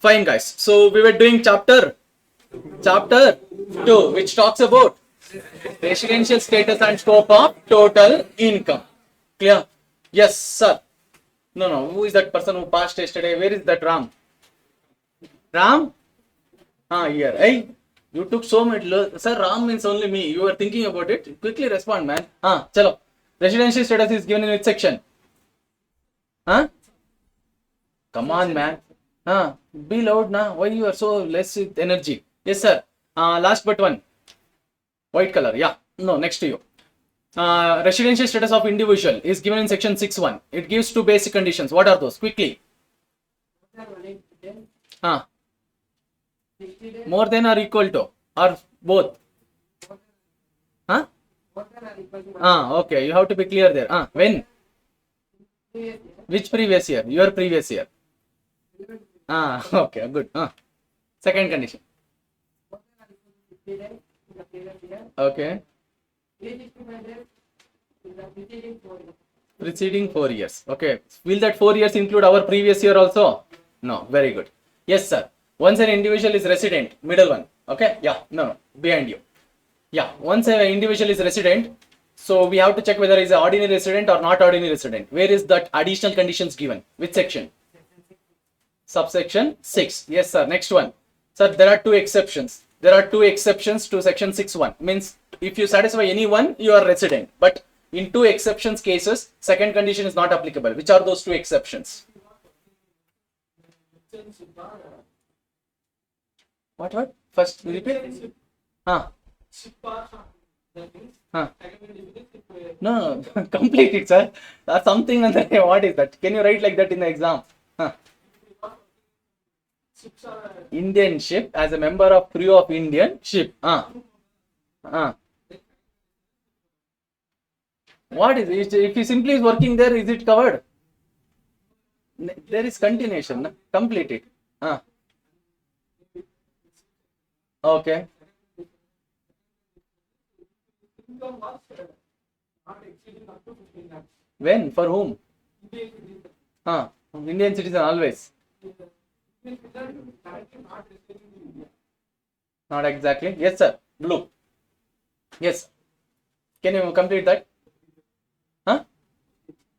Fine, guys. So we were doing chapter 2, which talks about residential status and scope of total income. Clear? Yes, sir. No. Who is that person who passed yesterday? Where is that Ram? Ram? Here. Hey, you took so much. Sir, Ram means only me. You were thinking about it. Quickly respond, man. Chalo. Residential status is given in which section? Come on, man. Be loud now. Why you are so less with energy? Yes, sir. Last but one. White color. Yeah. No, next to you. Residential status of individual is given in section 6.1. It gives two basic conditions. What are those? Quickly. More than or equal to or both? Okay. You have to be clear there. When? Which previous year? Your previous year. Okay, good. Second condition. Okay. Preceding 4 years. Okay. Will that 4 years include our previous year also? No. Very good. Yes, sir. Once an individual is resident, middle one. Okay. Yeah. No. Behind you. Yeah. Once an individual is resident, so we have to check whether he is an ordinary resident or not ordinary resident. Where is that additional conditions given? Which section? Subsection 6. Yes, sir. Next one. Sir, there are two exceptions. There are two exceptions to section 6.1. Means if you satisfy any one, you are resident. But in two exceptions cases, second condition is not applicable. Which are those two exceptions? What? First, repeat. No. Complete it, sir. That's something on the what is that? Can you write like that in the exam? Indian ship as a member of crew of Indian ship. What is it? If he simply is working there, is it covered? There is continuation. Complete it. Okay. When? For whom? Indian citizen always. Not exactly. Yes, sir. Blue. Yes. Can you complete that?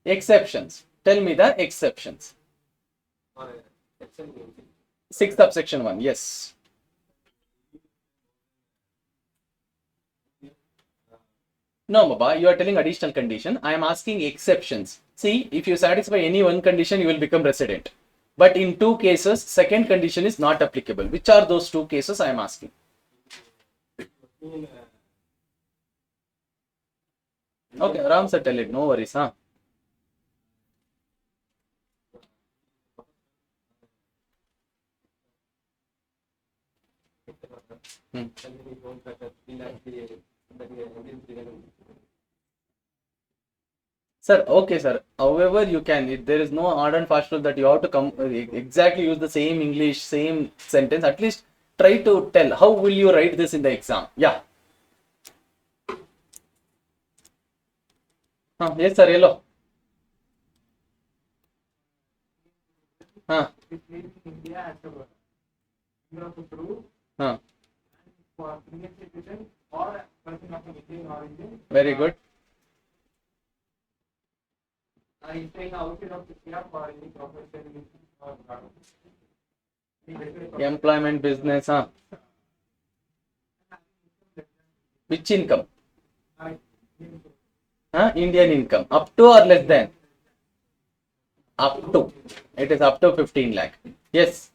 Exceptions. Tell me the exceptions. 6th subsection 1. Yes. No, Baba. You are telling additional condition. I am asking exceptions. See, if you satisfy any one condition, you will become resident. But in two cases, second condition is not applicable. Which are those two cases I am asking? Okay, Ram sir, tell it. No worries, Sir, okay, sir. However, you can. There is no hard and fast rule that you have to come exactly use the same English, same sentence. At least try to tell. How will you write this in the exam? Yeah. Yes, sir. Hello. Very good. Employment, business, Which income? Indian income. Up to or less than? Up to. It is up to 15 lakh. Yes.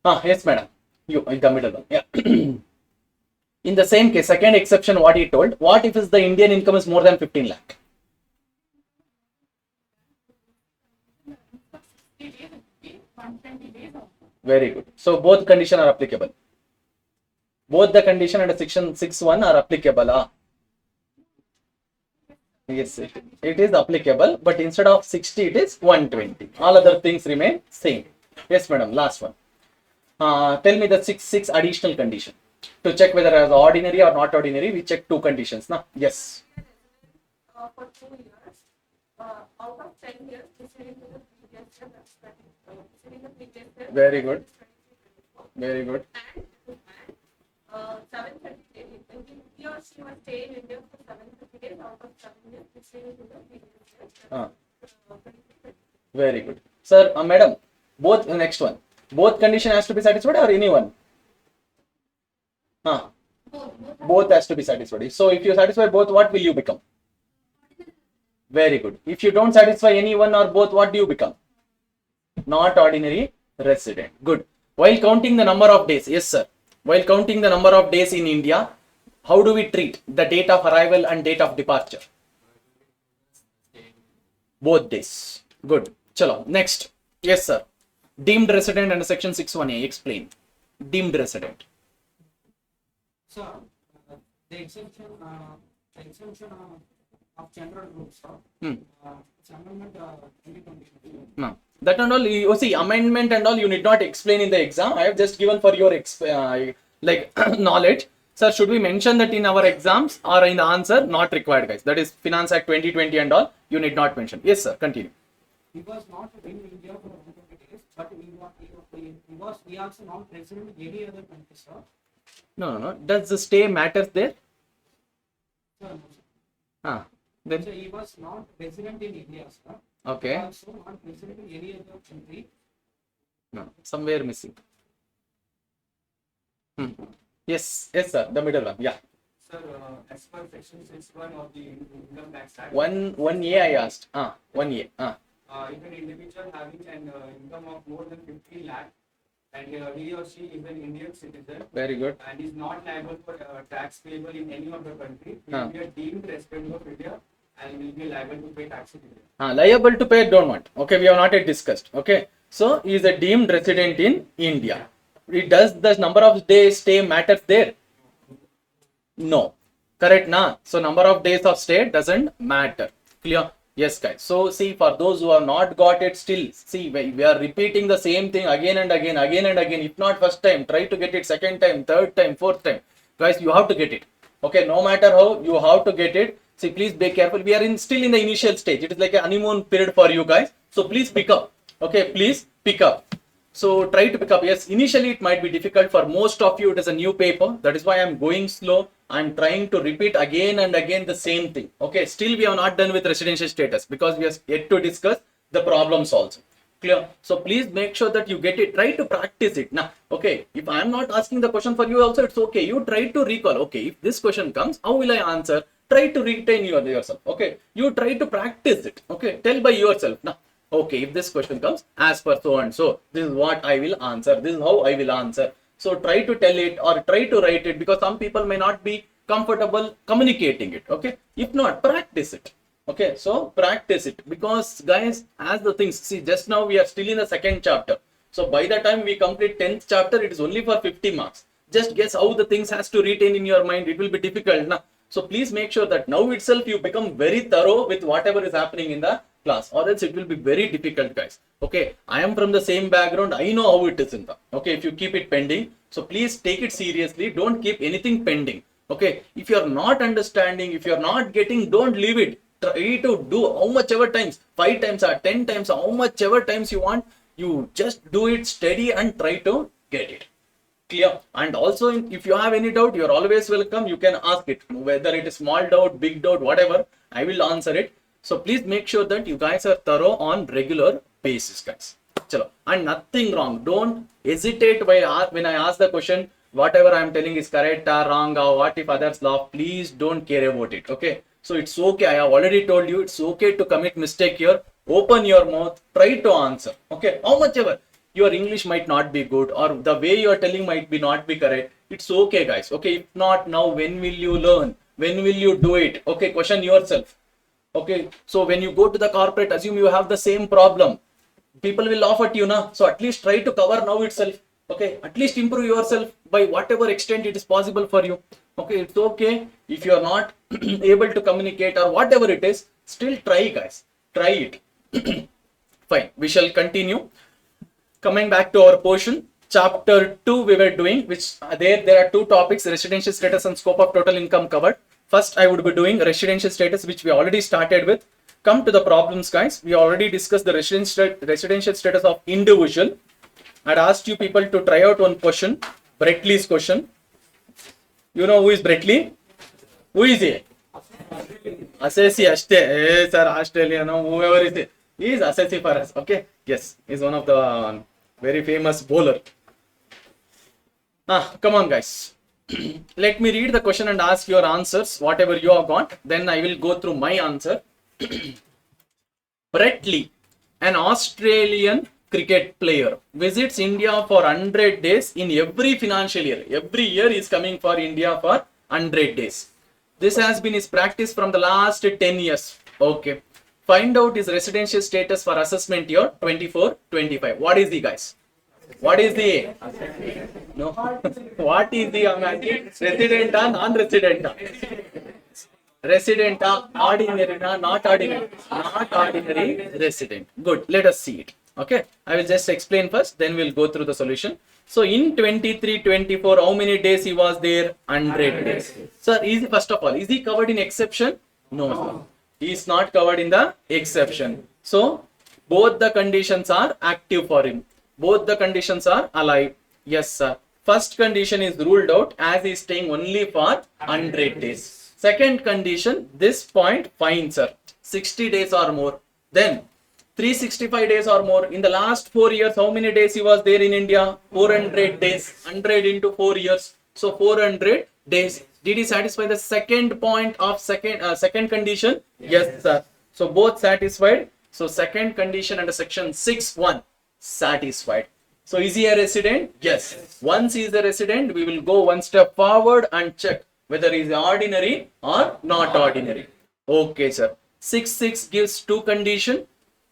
Yes, madam. You in the middle one. Yeah. In the same case, second exception, what he told. What if the Indian income is more than 15 lakh? Very good. So both conditions are applicable. Both the condition and section 6.1 are applicable. Yes, it is applicable, but instead of 60, it is 120. All other things remain same. Yes, madam. Last one. Tell me the six additional condition. To check whether as ordinary or not ordinary, we check two conditions. Yes. For 2 years, Out of 10 years, receiving to the previous year, that's 20. Receiving the previous year. Very good. Very good. And 730 days. He or she must stay in India for 730 days out of 7 years, receiving to the previous year. Ah. Very good. Sir, madam, both the next one. Both condition has to be satisfied or any one? Both has to be satisfied. So if you satisfy both, what will you become? Very good. If you don't satisfy any one or both, what do you become? Not ordinary resident. Good. While counting the number of days, yes sir. While counting the number of days in India, how do we treat the date of arrival and date of departure? Both days. Good. Chalo. Next. Yes sir. Deemed resident under section 61A. Explain. Deemed resident. So, the exemption of general rules, it's amendment 2020. No. That and all, you see, amendment and all, you need not explain in the exam. I have just given for your knowledge. Sir, should we mention that in our exams or in the answer? Not required, guys. That is Finance Act 2020 and all. You need not mention. Yes, sir. Continue. He was not in India for 120 days, but he also not resident in any other country, sir. No. Does the stay matters there? Sir, no, sir. Then. So he was not resident in India, sir. Okay. Also not resident in any other country. No, somewhere missing. Yes, sir. The middle one. Yeah. Sir, as per section 61 of the Income Tax Act, 1A I asked. 1A. if an individual having an income of more than 15 lakh and he or she is an Indian citizen Very good. and is not liable for tax payable in any of the country, he will be a deemed resident of India and will be liable to pay tax in India. Liable to pay, don't want. Okay, we have not yet discussed. Okay, so he is a deemed resident in India. Does the number of days stay matters there? No. Correct, na? So number of days of stay doesn't matter. Clear? Yes, guys. So see, for those who have not got it still, see, we are repeating the same thing again and again. If not first time, try to get it second time, third time, fourth time. Guys, you have to get it. Okay, no matter how, you have to get it. See, please be careful. We are still in the initial stage. It is like a honeymoon period for you guys. So please pick up. Okay, please pick up. So try to pick up. Yes, initially it might be difficult for most of you. It is a new paper. That is why I am going slow. I am trying to repeat again and again the same thing. Okay, still we have not done with residential status because we are yet to discuss the problems also. Clear? So please make sure that you get it. Try to practice it. Now, okay, if I am not asking the question for you also, it's okay. You try to recall. Okay, if this question comes, how will I answer? Try to retain yourself. Okay, you try to practice it. Okay, tell by yourself. Now, okay, if this question comes as per so and so, this is what I will answer. This is how I will answer. So try to tell it or try to write it because some people may not be comfortable communicating it. Okay, if not, practice it. Okay, so practice it because guys, as the things, see, just now we are still in the second chapter. So by the time we complete 10th chapter, it is only for 50 marks. Just guess how the things has to retain in your mind. It will be difficult. Nah? So please make sure that now itself you become very thorough with whatever is happening in the class, or else it will be very difficult, guys. Okay, I am from the same background. I know how it is in the. Okay, if you keep it pending, so please take it seriously. Don't keep anything pending. Okay, if you are not understanding, if you are not getting, don't leave it. Try to do how much ever times, 5 times or 10 times, how much ever times you want. You just do it steady and try to get it. Clear? And also, if you have any doubt, you are always welcome. You can ask it, whether it is small doubt, big doubt, whatever. I will answer it. So please make sure that you guys are thorough on regular basis, guys. Chalo. And nothing wrong. Don't hesitate when I ask the question, whatever I am telling is correct or wrong or what if others laugh. Please don't care about it. Okay. So it's okay. I have already told you it's okay to commit mistake here. Open your mouth. Try to answer. Okay. How much ever. Your English might not be good or the way you are telling might be not be correct. It's okay, guys. Okay. If not now, when will you learn? When will you do it? Okay. Question yourself. Okay, so when you go to the corporate, assume you have the same problem. People will laugh at you now. So at least try to cover now itself. Okay, at least improve yourself by whatever extent it is possible for you. Okay, it's okay if you are not able to communicate or whatever it is. Still try, guys. Try it. Fine. We shall continue. Coming back to our portion, chapter 2 we were doing, which there are 2 topics: residential status and scope of total income covered. First, I would be doing residential status, which we already started with. come to the problems, guys. We already discussed the residential status of individual. I'd asked you people to try out one question, Brettley's question. You know who is Brettley? Who is he? Assessee ashte. Sir, Australian, whoever is it. He is assessee for us. Okay. Yes, he's one of the very famous bowler. Come on, guys. Let me read the question and ask your answers, whatever you have got. Then I will go through my answer. Brett Lee, an Australian cricket player, visits India for 100 days in every financial year. Every year he is coming for India for 100 days. This has been his practice from the last 10 years. Okay. Find out his residential status for assessment year 24-25. What is the, guys? What is the? No. What is the? Resident or non-resident? Resident or ordinary? Not ordinary. Not ordinary resident. Good. Let us see it. Okay. I will just explain first. Then we'll go through the solution. So in 23-24, how many days he was there? 100 days. Sir, first of all, is he covered in exception? No. He is not covered in the exception. So both the conditions are active for him. Both the conditions are alive. Yes, sir. First condition is ruled out as he is staying only for 100 days. Second condition, this point, fine, sir. 60 days or more. Then 365 days or more. In the last 4 years, how many days he was there in India? 400 days. 100 into 4 years. So 400 days. Did he satisfy the second point of second condition? Yes, sir. So both satisfied. So second condition under section 6(1) satisfied. So is he a resident? Yes. Once he is a resident, we will go one step forward and check whether he is ordinary or not ordinary. Okay, sir. 6(6) gives two conditions.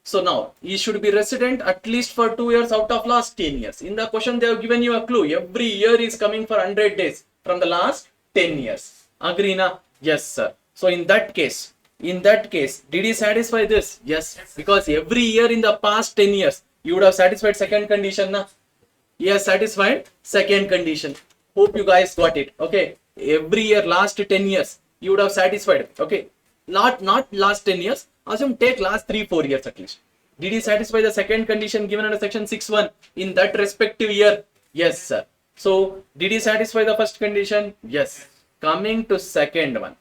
So now he should be resident at least for 2 years out of last 10 years. In the question they have given you a clue. Every year is coming for 100 days from the last 10 years. Agree na? Yes, sir. So in that case, did he satisfy this? Yes. Because every year in the past 10 years, you would have satisfied second condition. Na? He has satisfied second condition. Hope you guys got it. Okay. Every year, last 10 years, you would have satisfied. Okay. Not last 10 years. Assume take last 3-4 years at least. Did he satisfy the second condition given under section 6(1) in that respective year? Yes, sir. So, did he satisfy the first condition? Yes. Coming to second one.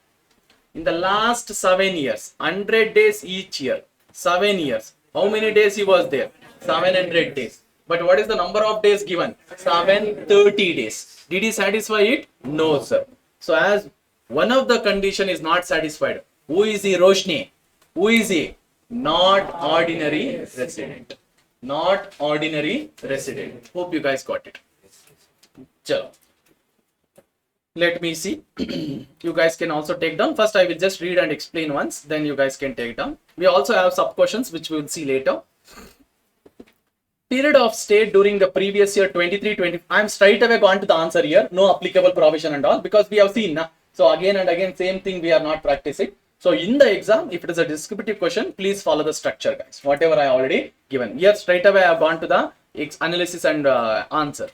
In the last 7 years, 100 days each year. 7 years. How many days he was there? 700 days. But what is the number of days given? 730 days. Did he satisfy it? No, sir. So, as one of the condition is not satisfied, who is he, Roshni? Who is he? Not ordinary resident. Not ordinary resident. Hope you guys got it. Chalo. Let me see. You guys can also take down. First, I will just read and explain once. Then you guys can take down. We also have sub questions which we will see later. Period of stay during the previous year 23-20. I am straight away gone to the answer here. No applicable provision and all because we have seen. So again and again same thing we are not practicing. So in the exam, if it is a descriptive question, please follow the structure, guys. Whatever I already given. Here straight away I have gone to the analysis and answer.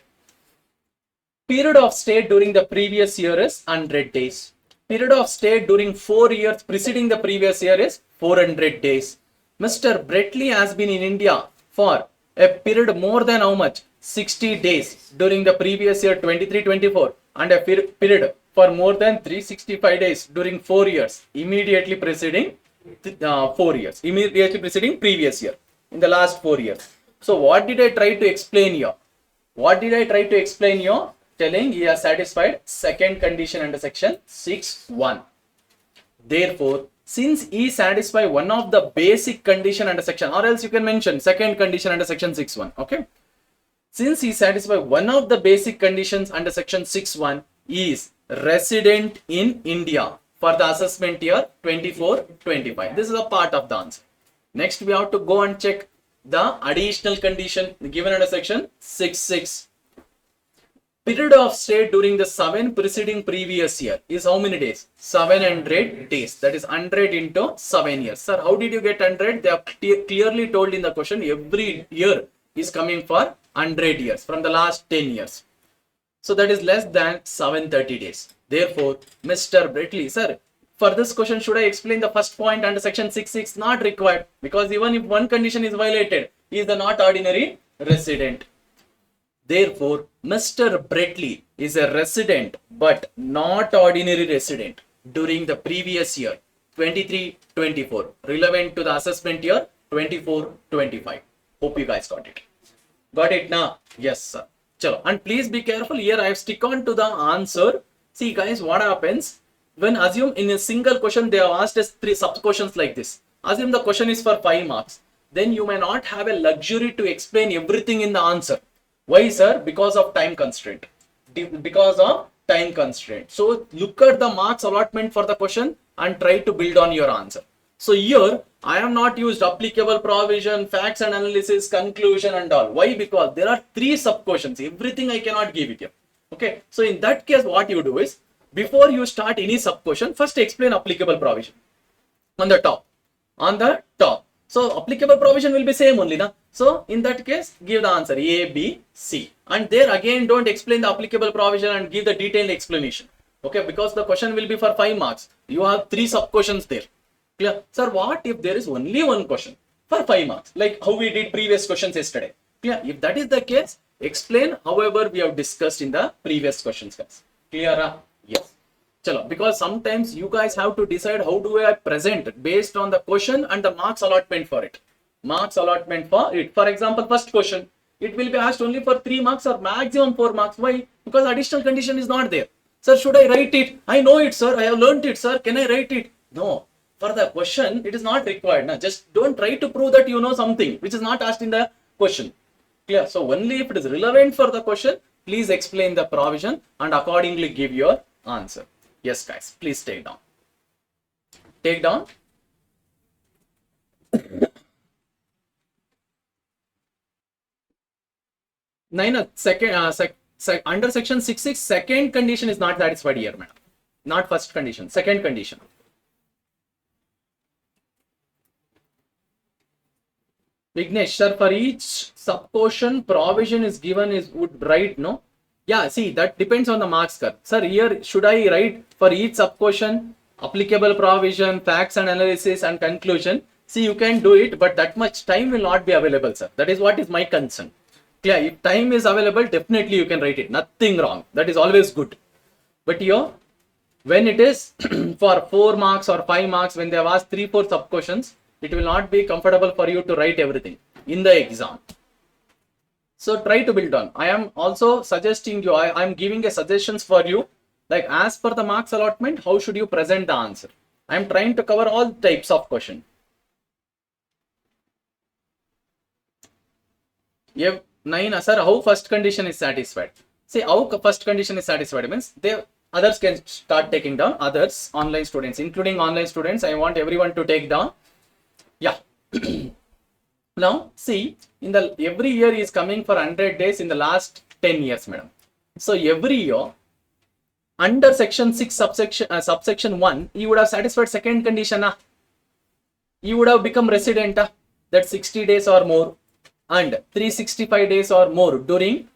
Period of stay during the previous year is 100 days. Period of stay during 4 years preceding the previous year is 400 days. Mr. Brettley has been in India for a period more than how much? 60 days during the previous year 23-24 and a period for more than 365 days during 4 years immediately preceding 4 years. Immediately preceding previous year in the last 4 years. So what did I try to explain here? What did I try to explain here? Telling he has satisfied second condition under section 6(1). Therefore, since he satisfy one of the basic condition under section, or else you can mention second condition under section 6(1). Okay. Since he satisfy one of the basic conditions under section 6(1), he is resident in India for the assessment year 24-25. This is a part of the answer. Next, we have to go and check the additional condition given under section 6(6). Period of stay during the 7 preceding previous year is how many days? 700 days. That is 100 into 7 years. Sir, how did you get 100? They have clearly told in the question every year is coming for 100 years from the last 10 years. So that is less than 730 days. Therefore, Mr. Brettley, sir, for this question, should I explain the first point under section 6.6? Not required, because even if one condition is violated, he is the not ordinary resident. Therefore, Mr. Bradley is a resident but not ordinary resident during the previous year 23-24, relevant to the assessment year 24-25. Hope you guys got it. Got it now? Yes, sir. Chalo. And please be careful here. I have stick on to the answer. See, guys, what happens when assume in a single question they have asked us 3 sub questions like this. Assume the question is for 5 marks. Then you may not have a luxury to explain everything in the answer. Why, sir? Because of time constraint. Because of time constraint. So look at the marks allotment for the question and try to build on your answer. So here I have not used applicable provision, facts and analysis, conclusion and all. Why? Because there are 3 sub questions. Everything I cannot give it here. Okay. So in that case, what you do is, before you start any sub question, first explain applicable provision on the top. On the top. So applicable provision will be same only, na? So in that case, give the answer A, B, C. And there again, don't explain the applicable provision and give the detailed explanation. Okay, because the question will be for 5 marks. You have 3 sub questions there. Clear? Sir, what if there is only one question for 5 marks? Like how we did previous questions yesterday. Clear? If that is the case, explain however we have discussed in the previous questions, guys. Clear? Yes. Chalo, because sometimes you guys have to decide how do I present based on the question and the marks allotment for it. Marks allotment for it. For example, first question, it will be asked only for 3 marks or maximum 4 marks. Why? Because additional condition is not there. Sir, should I write it? I know it, sir. I have learnt it, sir. Can I write it? No. For the question, it is not required. Now, just don't try to prove that you know something which is not asked in the question. Clear? So only if it is relevant for the question, please explain the provision and accordingly give your answer. Yes, guys, please take down. Take down. Under section 6.6, second condition is not satisfied here, madam. Not first condition, second condition. Vignesh, sir, for each sub-question provision is given is would write, no? Yeah, see, that depends on the marks curve. Sir, here should I write for each sub-question applicable provision, facts and analysis and conclusion? See, you can do it, but that much time will not be available, sir. That is what is my concern. Yeah, if time is available, definitely you can write it. Nothing wrong. That is always good. But here, when it is for 4 marks or 5 marks, when they have asked 3-4 sub-questions, it will not be comfortable for you to write everything in the exam. So try to build on. I am also suggesting you, I am giving a suggestions for you, like as per the marks allotment, how should you present the answer? I am trying to cover all types of question. Yeah, 9, sir, how first condition is satisfied? See, how first condition is satisfied means they others can start taking down, others, online students, including online students. I want everyone to take down. Yeah. Now, see, in the every year is coming for 100 days in the last 10 years, madam. So every year, under section 6 subsection 1, you would have satisfied second condition. You would have become resident that 60 days or more and 365 days or more during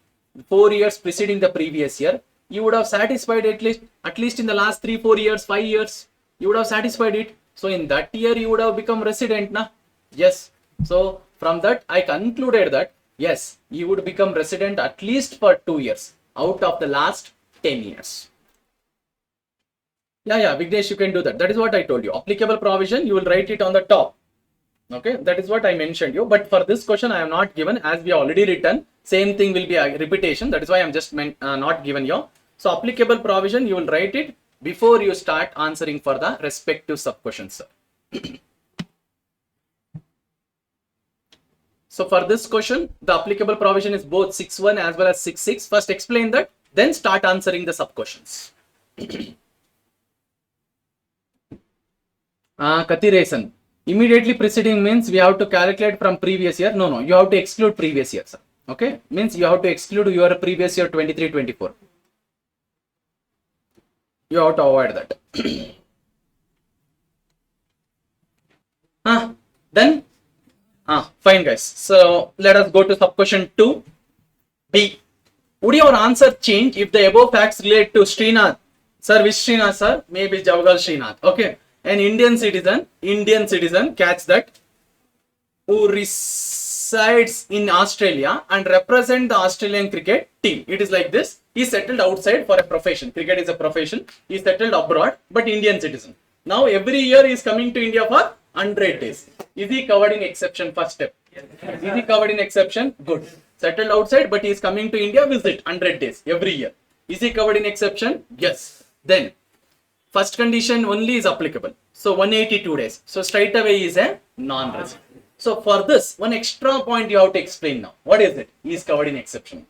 4 years preceding the previous year. You would have satisfied at least in the last 3-4 years, 5 years, you would have satisfied it. So in that year, you would have become resident. Yes. So from that, I concluded that yes, you would become resident at least for 2 years out of the last 10 years. Yeah, Vignesh, you can do that. That is what I told you. Applicable provision, you will write it on the top. Okay, that is what I mentioned you. But for this question, I am not given, as we already written. Same thing will be a repetition. That is why I am just not given you. So applicable provision, you will write it before you start answering for the respective sub questions, sir. So for this question, the applicable provision is both 6.1 as well as 6.6. First explain that, then start answering the sub questions. Katiresan. Immediately preceding means we have to calculate from previous year. No, you have to exclude previous year, sir. Okay, means you have to exclude your previous year 23-24. You have to avoid that. Then fine, guys. So let us go to sub question 2. B. Would your answer change if the above facts relate to Srinath? Sir, which Srinath, sir? Maybe Jawgal Srinath. Okay. An Indian citizen, catch that, who resides in Australia and represent the Australian cricket team. It is like this. He settled outside for a profession. Cricket is a profession. He settled abroad, but Indian citizen. Now every year he is coming to India for 100 days. Is he covered in exception? First step. Is he covered in exception? Good. Settled outside, but he is coming to India visit 100 days every year. Is he covered in exception? Yes. Then first condition only is applicable. So 182 days. So straight away he is a non-resident. So for this, one extra point you have to explain now. What is it? He is covered in exception.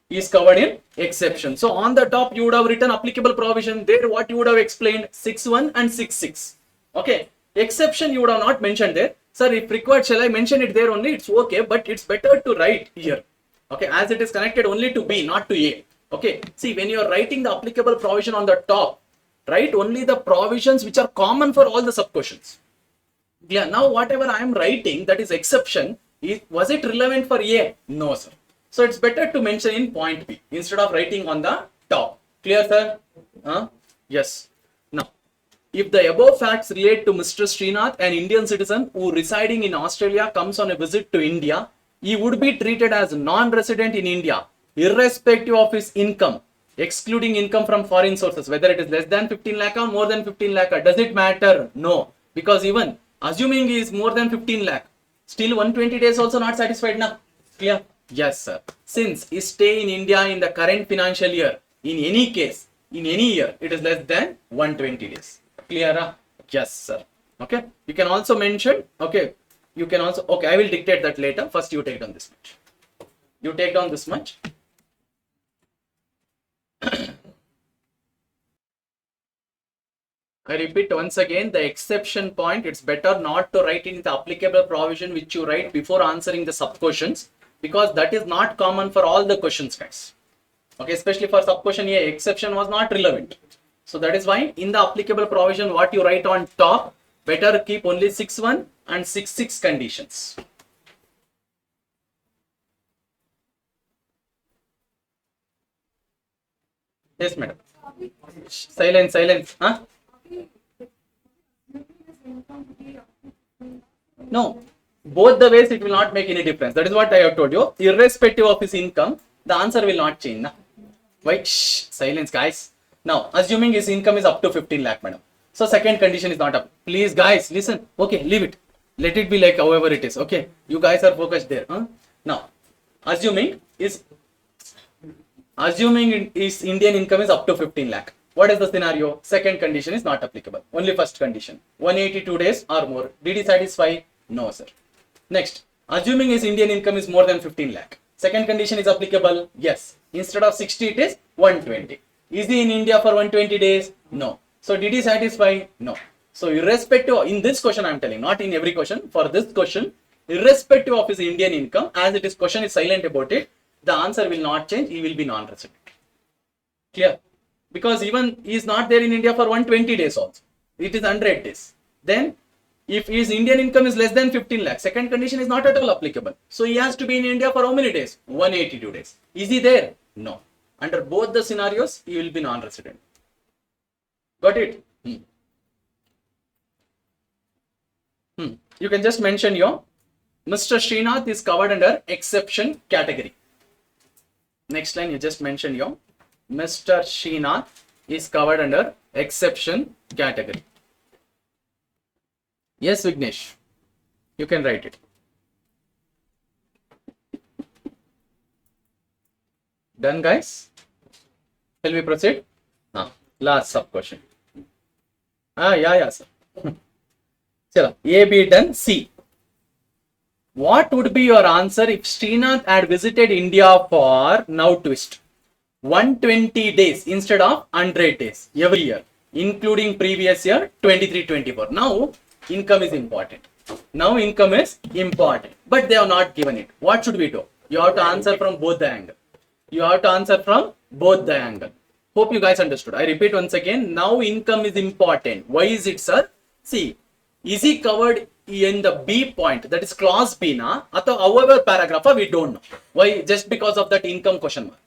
He is covered in exception. So on the top you would have written applicable provision. There what you would have explained 6.1 and 6.6. Okay. Exception you would have not mentioned there. Sir, if required, shall I mention it there only? It's okay, but it's better to write here. Okay, as it is connected only to B, not to A. Okay. See, when you are writing the applicable provision on the top, write only the provisions which are common for all the sub-questions. Yeah, now whatever I am writing, that is exception, was it relevant for A? No, sir. So it's better to mention in point B instead of writing on the top. Clear, sir? Yes. Now, if the above facts relate to Mr. Srinath, an Indian citizen who residing in Australia comes on a visit to India, he would be treated as non-resident in India, irrespective of his income, excluding income from foreign sources, whether it is less than 15 lakh or more than 15 lakh. Does it matter? No. Because even assuming he is more than 15 lakh, still 120 days also not satisfied now. Clear? Yes, sir. Since his stay in India in the current financial year, in any case, in any year, it is less than 120 days. Clear? Yes, sir. Okay. You can also mention, okay. You can also, okay, I will dictate that later. First, you take down this much. You take down this much. I repeat once again, the exception point, it's better not to write in the applicable provision which you write before answering the sub questions, because that is not common for all the questions, guys. Okay, especially for sub question A, exception was not relevant. So that is why in the applicable provision, what you write on top, better keep only 6.1 and 6.6 conditions. Yes, madam. Silence, silence. Huh? No, both the ways it will not make any difference. That is what I have told you. Irrespective of his income, the answer will not change. Na? Wait, shh, silence, guys. Now, assuming his income is up to 15 lakh, madam. So, second condition is not up. Please, guys, listen. Okay, leave it. Let it be like however it is. Okay, you guys are focused there. Huh? Now, assuming his Indian income is up to 15 lakh. What is the scenario? Second condition is not applicable. Only first condition. 182 days or more. Did he satisfy? No, sir. Next, assuming his Indian income is more than 15 lakh. Second condition is applicable? Yes. Instead of 60, it is 120. Is he in India for 120 days? No. So, did he satisfy? No. So, irrespective, in this question I am telling, not in every question, for this question, irrespective of his Indian income, as it is question is silent about it, the answer will not change, he will be non-resident. Clear? Because even he is not there in India for 120 days also. It is 100 days. Then, if his Indian income is less than 15 lakh, second condition is not at all applicable. So, he has to be in India for how many days? 182 days. Is he there? No. Under both the scenarios, he will be non-resident. Got it? You can just mention your Mr. Srinath is covered under exception category. Next line, you just mention your Mr. Srinath is covered under exception category. Yes, Vignesh, you can write it. Done, guys? Shall we proceed? Last sub question. Yeah, sir. Chalo, A, B done. C. What would be your answer if Srinath had visited India for, now twist, 120 days instead of 100 days every year, including previous year 23-24. Now, income is important. But they have not given it. What should we do? You have to answer from both the angle. Hope you guys understood. I repeat once again. Now, income is important. Why is it, sir? See, is he covered in the B point, that is clause B na, or however paragraph, we don't know. Why? Just because of that income question mark.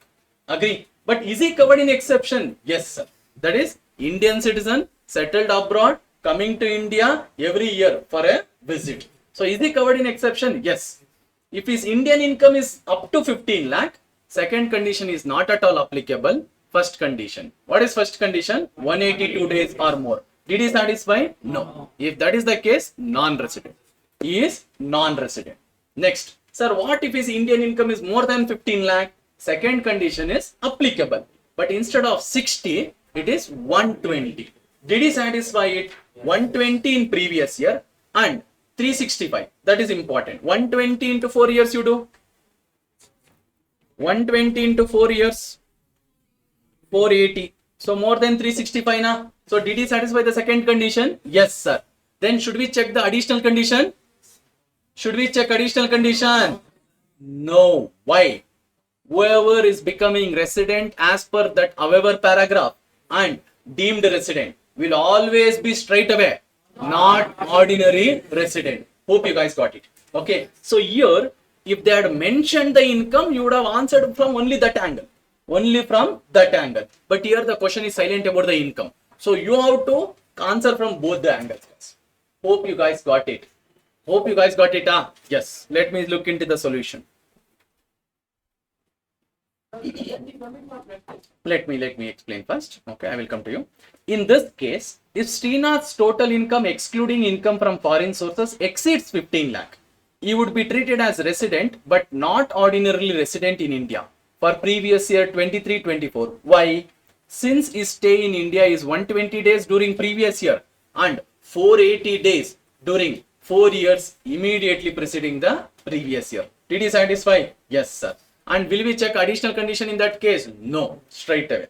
Agree? But is he covered in exception? Yes, sir. That is Indian citizen settled abroad coming to India every year for a visit. So is he covered in exception? Yes. If his Indian income is up to 15 lakh, second condition is not at all applicable. First condition. What is first condition? 182 days or more. Did he satisfy? No. If that is the case, non-resident. He is non-resident. Next. Sir, what if his Indian income is more than 15 lakh? Second condition is applicable. But instead of 60, it is 120. Did he satisfy it? 120 in previous year and 365. That is important. 120 into 4 years you do. 120 into 4 years. 480. So more than 365 now. So did he satisfy the second condition? Yes, sir. Then should we check the additional condition? Should we check additional condition? No. Why? Whoever is becoming resident as per that however paragraph and deemed resident will always be straight away not ordinary resident. Hope you guys got it. Okay. So here, if they had mentioned the income, you would have answered from only that angle. Only from that angle. But here the question is silent about the income. So you have to answer from both the angles, guys. Hope you guys got it. Hope you guys got it. Yes. Let me look into the solution. Let me explain first. Okay, I will come to you. In this case, if Srinath's total income excluding income from foreign sources exceeds 15 lakh, he would be treated as resident but not ordinarily resident in India for previous year 23-24. Why? Since his stay in India is 120 days during previous year and 480 days during 4 years immediately preceding the previous year. Did he satisfy? Yes, sir. And will we check additional condition in that case? No, straight away.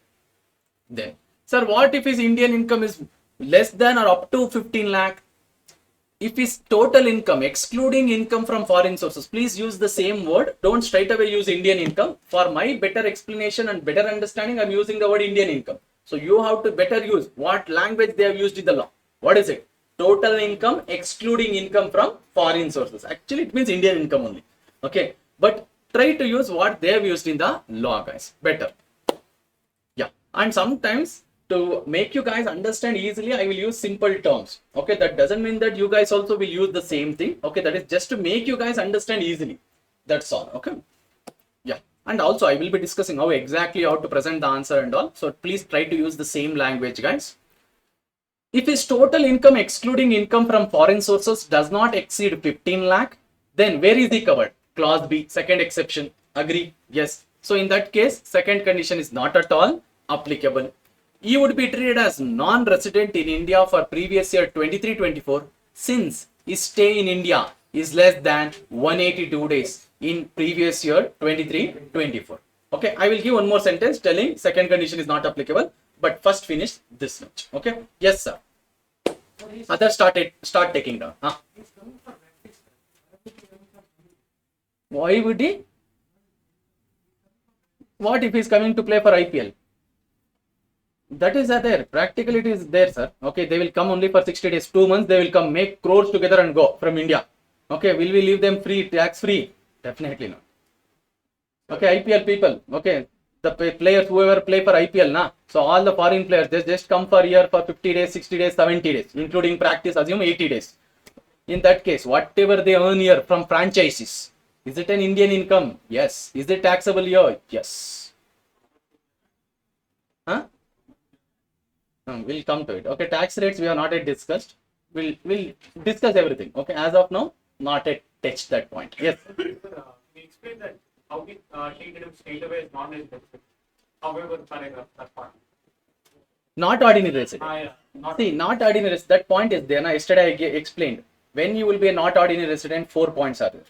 Then, sir, what if his Indian income is less than or up to 15 lakh? If his total income, excluding income from foreign sources, please use the same word. Don't straight away use Indian income. For my better explanation and better understanding, I'm using the word Indian income. So you have to better use what language they have used in the law. What is it? Total income excluding income from foreign sources. Actually, it means Indian income only. Okay. But try to use what they have used in the law, guys. Better. Yeah. And sometimes to make you guys understand easily, I will use simple terms. Okay. That doesn't mean that you guys also will use the same thing. Okay. That is just to make you guys understand easily. That's all. Okay. Yeah. And also I will be discussing how exactly how to present the answer and all. So please try to use the same language, guys. If his total income excluding income from foreign sources does not exceed 15 lakh, then where is he covered? Clause B, second exception. Agree? Yes. So in that case, second condition is not at all applicable. He would be treated as non-resident in India for previous year 23-24 since his stay in India is less than 182 days in previous year 23-24. Okay, I will give one more sentence telling second condition is not applicable, but first finish this much. Okay, yes sir. Others start taking down. Why would he? What if he is coming to play for IPL? That is there. Practically it is there, sir. Okay, they will come only for 60 days, 2 months. They will come, make crores together and go from India. Okay, will we leave them free, tax free? Definitely not. Okay, IPL people. Okay, the players whoever play for IPL, na. So all the foreign players, they just come for here for 50 days, 60 days, 70 days, including practice. Assume 80 days. In that case, whatever they earn here from franchises, is it an Indian income? Yes. Is it taxable here? Yes. Huh? We'll come to it. Okay, tax rates we have not yet discussed. We'll discuss everything. Okay, as of now, not yet touched that point. Yes. We explained that how we treated him straight away as non-resident. However, paragraph that part. Not ordinary resident. Yeah. See, not ordinary resident. That point is there. Now, yesterday I explained. When you will be a not ordinary resident, 4 points are there.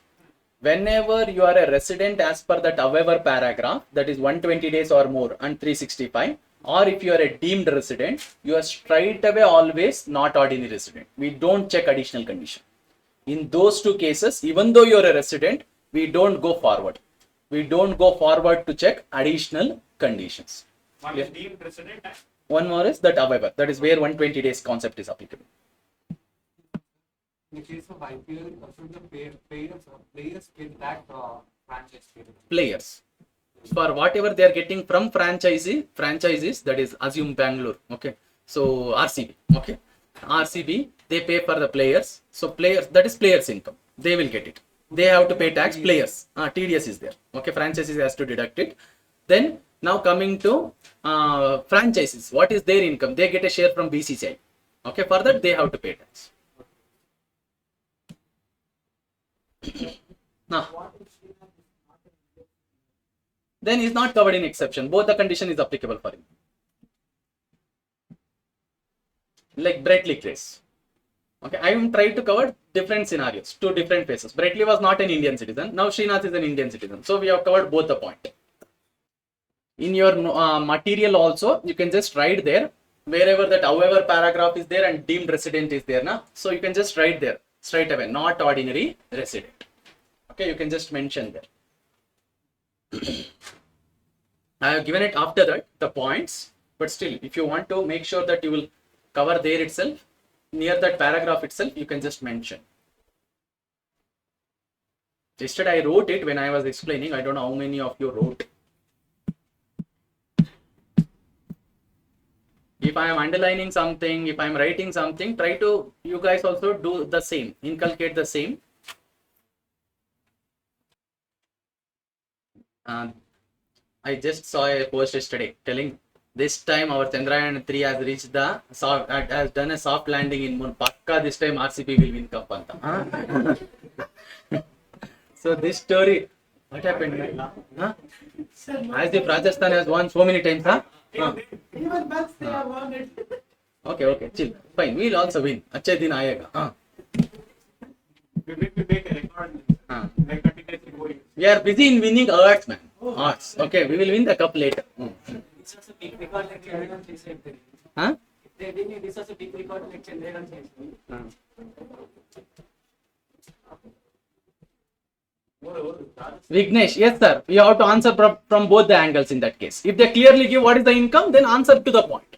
Whenever you are a resident as per that however paragraph, that is 120 days or more and 365, or if you are a deemed resident, you are straight away always not ordinary resident. We don't check additional condition. In those two cases, even though you are a resident, we don't go forward. We don't go forward to check additional conditions. One is deemed resident and One more is that however, that is where 120 days concept is applicable. In the case of IPL, should the players pay that franchise fee? Players. For whatever they are getting from franchises, that is assume Bangalore. Okay. So RCB, okay. RCB, they pay for the players. So players, that is players' income. They will get it. They have to pay tax. Players, TDS is there. Okay, franchises has to deduct it. Then now coming to franchises, what is their income? They get a share from BCCI. Okay, for that they have to pay tax. Now, then is not covered in exception. Both the condition is applicable for him. Like Brettley case. Okay, I am trying to cover different scenarios, two different phases. Brettley was not an Indian citizen. Now Srinath is an Indian citizen. So we have covered both the point. In your material also, you can just write there, wherever that however paragraph is there and deemed resident is there. Na? So you can just write there straight away, not ordinary resident. Okay, you can just mention there. I have given it after that, the points, but still, if you want to make sure that you will cover there itself, near that paragraph itself, you can just mention. Yesterday I wrote it when I was explaining. I don't know how many of you wrote. If I am underlining something, if I am writing something, try to, you guys also do the same, inculcate the same. I just saw a post yesterday telling this time our Chandrayaan 3 has reached the has done a soft landing in Moon. Pakka this time RCB will win cup anta. So this story, what happened? Huh? As if Rajasthan has won so many times, huh? Even once they have won it. Okay, chill. Fine, we'll also win. Achhe din aayega. We make a record. Like 30 days ago. We are busy in winning awards, man. Awards. Okay, we will win the cup later. This was a big record like Chandrayaan said. Huh? They didn't. This was a big record like Chandrayaan said. Vignesh, yes sir. We have to answer from both the angles in that case. If they clearly give what is the income, then answer to the point.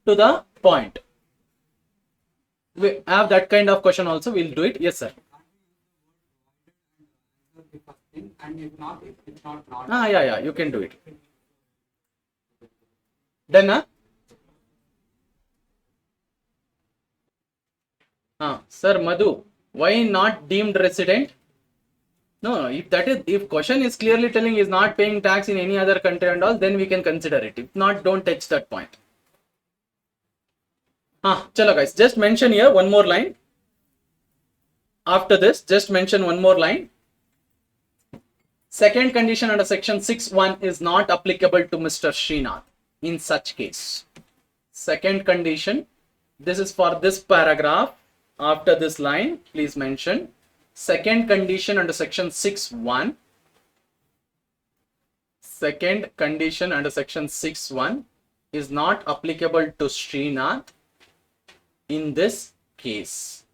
To the point. We have that kind of question also. We'll do it. Yes sir. And if not, it's not. Yeah. You can do it. Done, huh? Sir Madhu, why not deemed resident? No, if question is clearly telling is not paying tax in any other country and all, then we can consider it. If not, don't touch that point. Chalo guys, just mention here one more line. After this, just mention one more line. Second condition under section 6.1 is not applicable to Mr. Srinath in such case. Second condition, this is for this paragraph. After this line, please mention. Second condition under section 6.1. Second condition under section 6.1 is not applicable to Srinath in this case.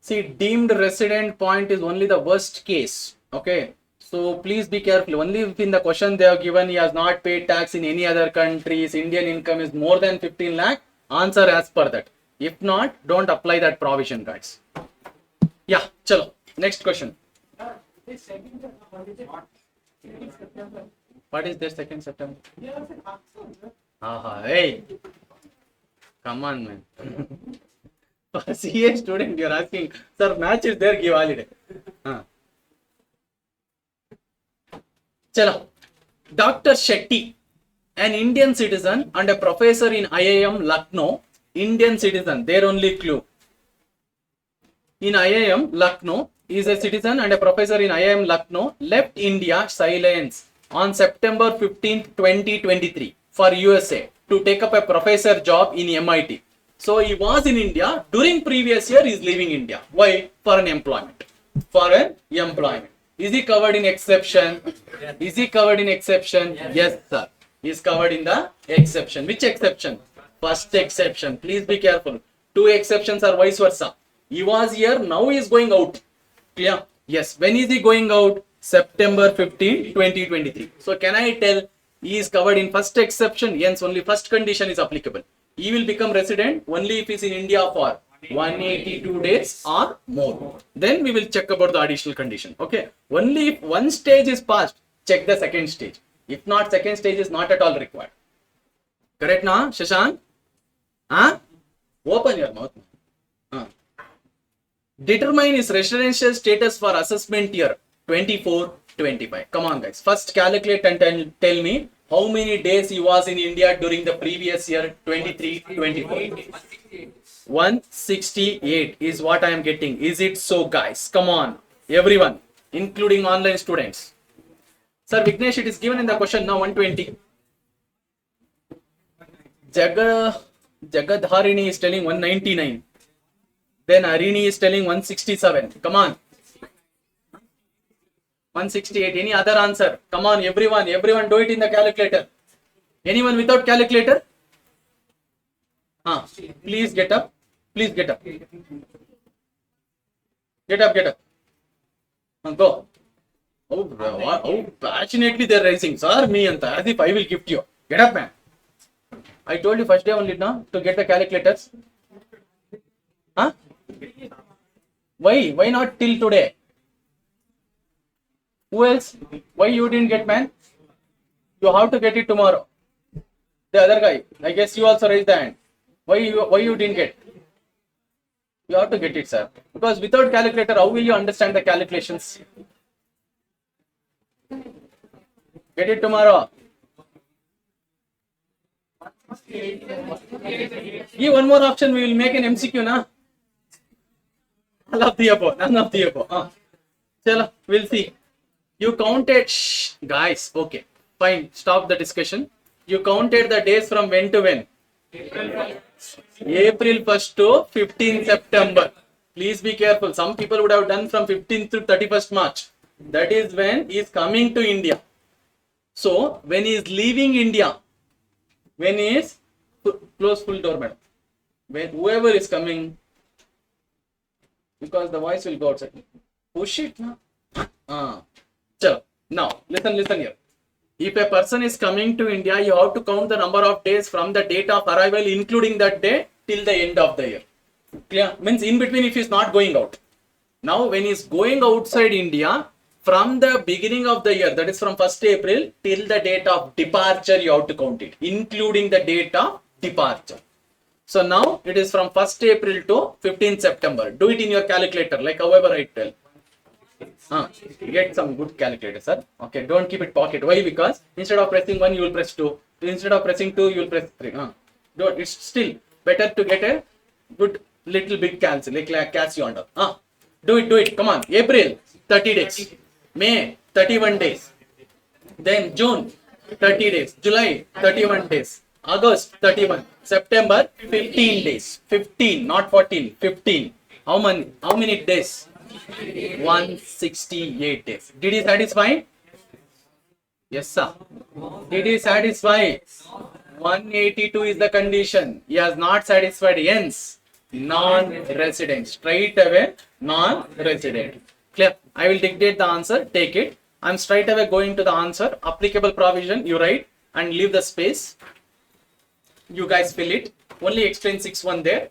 See, deemed resident point is only the worst case. Okay. So please be careful. Only if in the question they have given he has not paid tax in any other countries, Indian income is more than 15 lakh, answer as per that. If not, don't apply that provision, guys. Yeah, chalo. Next question. What is their 2nd September? Hey. Come on, man. For CA student, you are asking, sir, match is there, give holiday. Chalo. Dr. Shetty, an Indian citizen and a professor in IIM Lucknow, Indian citizen, their only clue. In IIM Lucknow, is a citizen and a professor in IIM Lucknow, left India silence on September 15th, 2023 for USA to take up a professor job in MIT. So he was in India. During previous year, he is leaving India. Why? For an employment. For an employment. Is he covered in exception? Is he covered in exception? Yes, sir. He is covered in the exception. Which exception? First exception. Please be careful. Two exceptions are vice versa. He was here. Now he is going out. Clear? Yes. When is he going out? September 15, 2023. So can I tell he is covered in first exception? Yes, only first condition is applicable. He will become resident only if he is in India for 182 days or more. Then we will check about the additional condition. Okay. Only if one stage is passed, check the second stage. If not, second stage is not at all required. Correct na, Shashank? Huh? Open your mouth. Determine his residential status for assessment year 24-25. Come on, guys. First calculate and tell me how many days he was in India during the previous year 23-24. 168 is what I am getting. Is it so, guys? Come on, everyone, including online students. Sir Vignesh, it is given in the question now 120. Jagadharini is telling 199. Then Arini is telling 167. Come on. 168. Any other answer? Come on, everyone do it in the calculator. Anyone without calculator? Please get up. Please get up. Get up. Go. How passionately they are raising. Sir, me anta. As if I will gift you. Get up, man. I told you first day only now to get the calculators. Huh? Why? Why not till today? Who else? Why you didn't get, man? You have to get it tomorrow. The other guy. I guess you also raised the hand. Why you didn't get? You have to get it, sir. Because without calculator, how will you understand the calculations? Get it tomorrow. Give one more option. We will make an MCQ, na? None of the above. Chalo, we'll see. You counted, guys. Okay, fine. Stop the discussion. You counted the days from when to when? April 1st to 15th September. Please be careful. Some people would have done from 15th to 31st March. That is when he is coming to India. So, when he is leaving India, when he is, close full door, madam. When whoever is coming, because the voice will go outside. Push it now. Chalo. Now, listen here. If a person is coming to India, you have to count the number of days from the date of arrival, including that day, till the end of the year. Clear? Means in between if he is not going out. Now, when he is going outside India, from the beginning of the year, that is from 1st April, till the date of departure, you have to count it, including the date of departure. So now, it is from 1st April to 15th September. Do it in your calculator, like however I tell. Get some good calculator, sir. Okay, don't keep it pocket. Why? Because instead of pressing 1, you will press 2. Instead of pressing 2, you will press 3. Don't. It's still better to get a good little big cancel, like catch yonder. Do it. Come on. April, 30 days. May, 31 days. Then June, 30 days. July, 31 days. August, 31. September, 15 days. 15, not 14. 15. How many days? 168 days. Did he satisfy? Yes, sir. Did he satisfy? 182 is the condition. He has not satisfied. Hence, non-resident. Straight away, non-resident. Clear? I will dictate the answer. Take it. I'm straight away going to the answer. Applicable provision, you write and leave the space. You guys fill it. Only explain 6.1 there.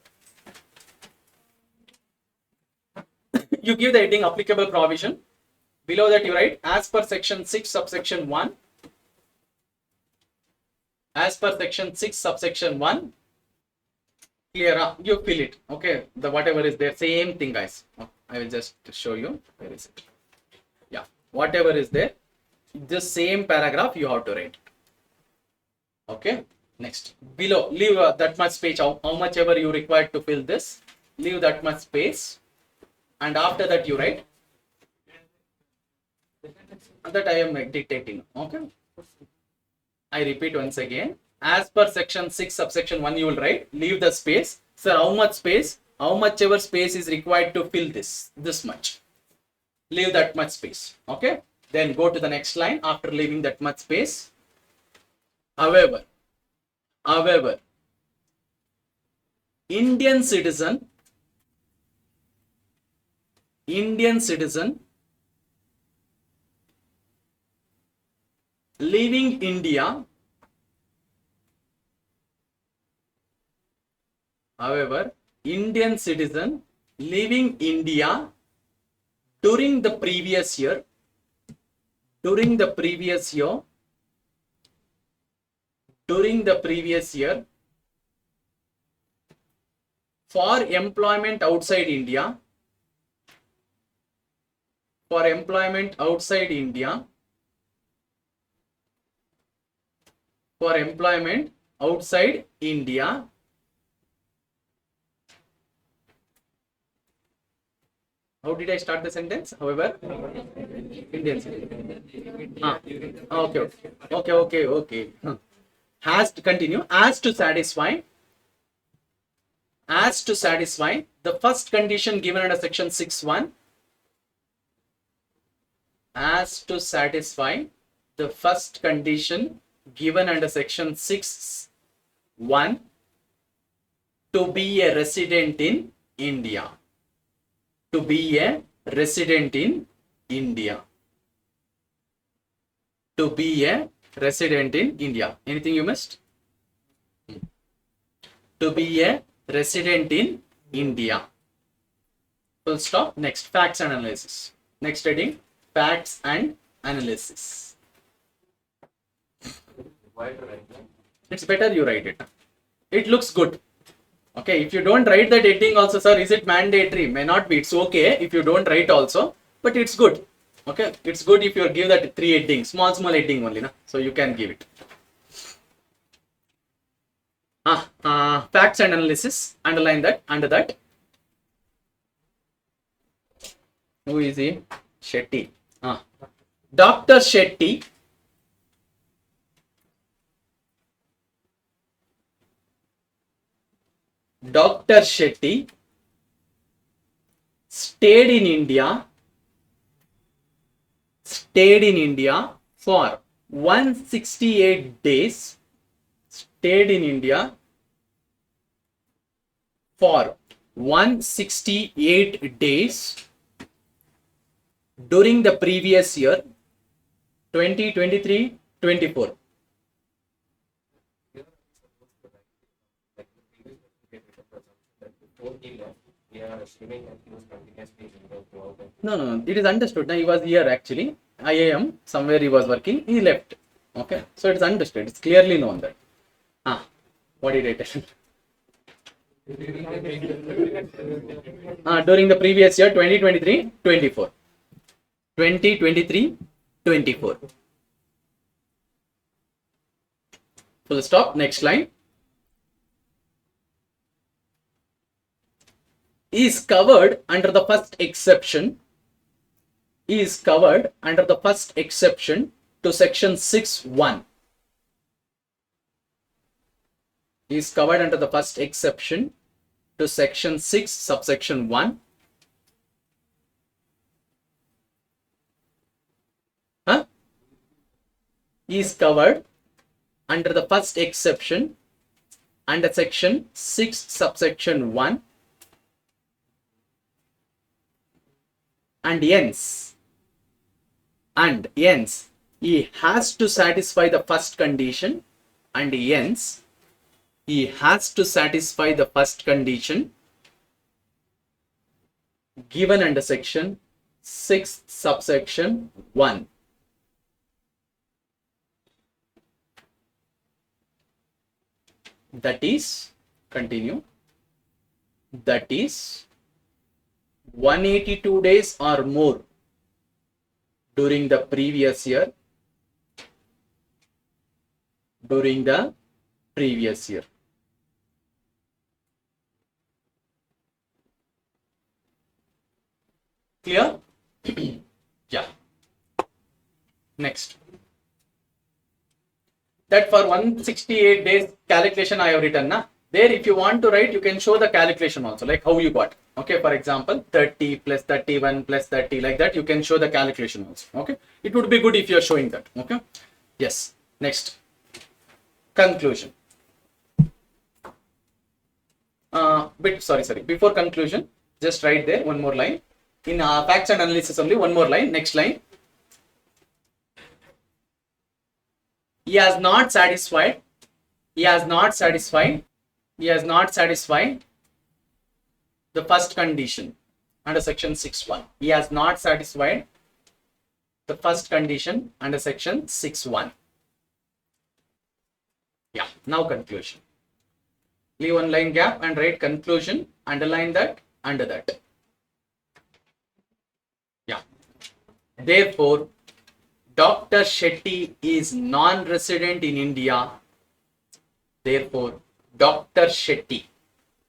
You give the heading applicable provision. Below that you write as per section 6 subsection 1. As per section 6 subsection 1. Clear? You fill it. Okay. The whatever is there. Same thing, guys. I will just show you. Where is it? Yeah. Whatever is there. The same paragraph you have to write. Okay. Next. Below. Leave that much space. How much ever you require to fill this. Leave that much space. And after that you write that I am dictating. Okay. I repeat once again. As per section 6 subsection 1 you will write. Leave the space. Sir, how much space? How much ever space is required to fill this much. Leave that much space. Okay. Then go to the next line after leaving that much space. However, Indian citizen leaving India, Indian citizen leaving India during the previous year during the previous year for employment outside India, for employment outside India, for employment outside India, how did I start the sentence? However, Indians. Okay. Has to continue. As to satisfy the first condition given under section 6.1, as to satisfy the first condition given under section 6.1, to be a resident in India. To be a resident in India. To be a resident in India. Anything you missed? To be a resident in India. Full stop. Next, facts and analysis. Next heading, facts and analysis. It's better you write it. It looks good. Okay, if you don't write that heading also, sir, is it mandatory? May not be. It's okay if you don't write also, but it's good. Okay, it's good if you give that 3 headings, small heading only, na? So you can give it. Facts and analysis. Underline that. Under that, who is he? Shetty. Dr. Shetty stayed in India for 168 days. Stayed in India for 168 days during the previous year, 2023-24. No. It is understood. Now he was here actually. IIM, somewhere he was working. He left. Okay. So it's understood. It's clearly known that. What did I tell? During the previous year, 2023-24. 2023-24. Full stop. Next line. Is covered under the first exception. Is covered under the first exception to section 6.1. Is covered under the first exception to section 6 subsection 1. Is covered under the first exception under section 6 subsection 1, and hence he has to satisfy the first condition, and hence he has to satisfy the first condition given under section 6 subsection 1. That is, continue, that is 182 days or more during the previous year. During the previous year. Clear? Yeah. Next. That for 168 days calculation I have written. There if you want to write, you can show the calculation also, like how you got. Okay, for example, 30 plus 31 plus 30, like that you can show the calculation also. Okay, it would be good if you are showing that. Okay, yes. Next, conclusion. Sorry. Before conclusion, just write there one more line. In facts and analysis only, one more line. Next line. He has not satisfied the first condition under section 6.1. He has not satisfied the first condition under section 6.1. Yeah, now conclusion. Leave one line gap and write conclusion, underline that, under that. Yeah. Therefore, Dr. Shetty is non-resident in India. Therefore, Dr. Shetty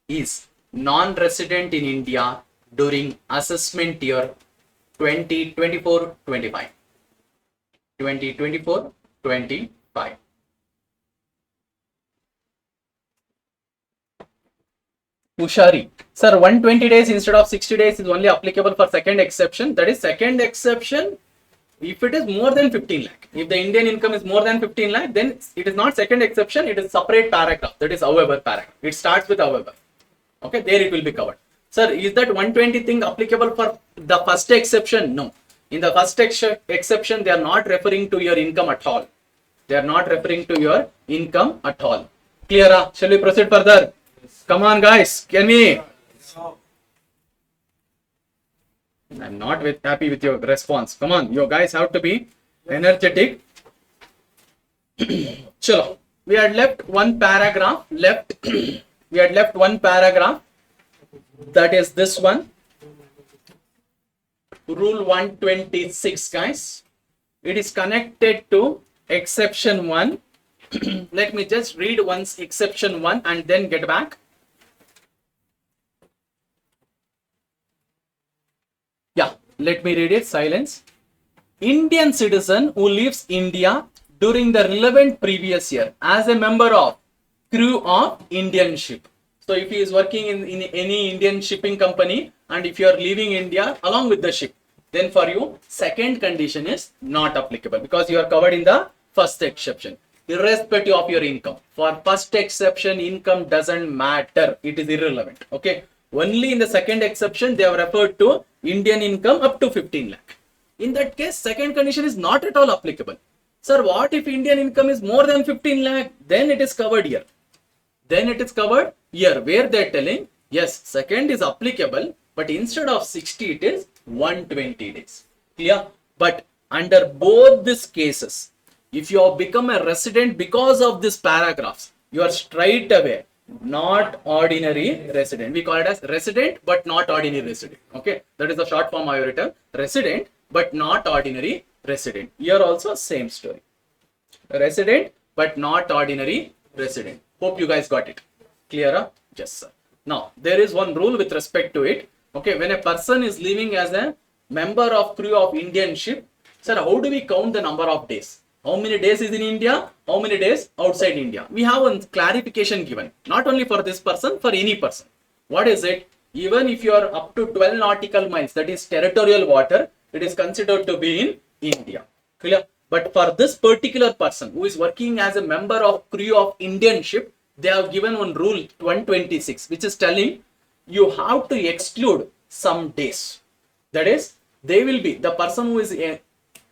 is non-resident in India during assessment year 2024-25. 2024-25. Ushari. Sir, 120 days instead of 60 days is only applicable for second exception. That is second exception if it is more than 15 lakh. If the Indian income is more than 15 lakh, then it is not second exception, it is separate paragraph. That is however paragraph. It starts with however. Okay, there it will be covered. Sir, is that 120 thing applicable for the first exception? No. In the first exception, they are not referring to your income at all. They are not referring to your income at all. Clear? Shall we proceed further? Come on, guys. Can we? I'm not happy with your response. Come on, you guys have to be energetic. Chalo. We had left one paragraph. We had left one paragraph. That is this one. Rule 126, guys. It is connected to exception 1. Let me just read once exception 1 and then get back. Yeah, let me read it. Silence. Indian citizen who leaves India during the relevant previous year as a member of crew of Indian ship. So if he is working in any Indian shipping company and if you are leaving India along with the ship, then for you second condition is not applicable because you are covered in the first exception. Irrespective of your income. For first exception, income doesn't matter. It is irrelevant. Okay. Only in the second exception, they have referred to Indian income up to 15 lakh. In that case, second condition is not at all applicable. Sir, what if Indian income is more than 15 lakh? Then it is covered here. Then it is covered here where they are telling, yes, second is applicable, but instead of 60, it is 120 days. Clear? But under both these cases, if you have become a resident because of these paragraphs, you are straight away not ordinary resident. We call it as resident but not ordinary resident. Okay, that is the short form I have written. Resident but not ordinary resident. Here also same story. Resident but not ordinary resident. Hope you guys got it. Clear? Yes, sir. Now there is one rule with respect to it. Okay, when a person is living as a member of crew of Indian ship, sir, how do we count the number of days? How many days is in India? How many days outside India? We have one clarification given. Not only for this person, for any person. What is it? Even if you are up to 12 nautical miles, that is territorial water, it is considered to be in India. Clear? But for this particular person who is working as a member of crew of Indian ship, they have given one rule 126, which is telling you have to exclude some days. That is, they will be the person who is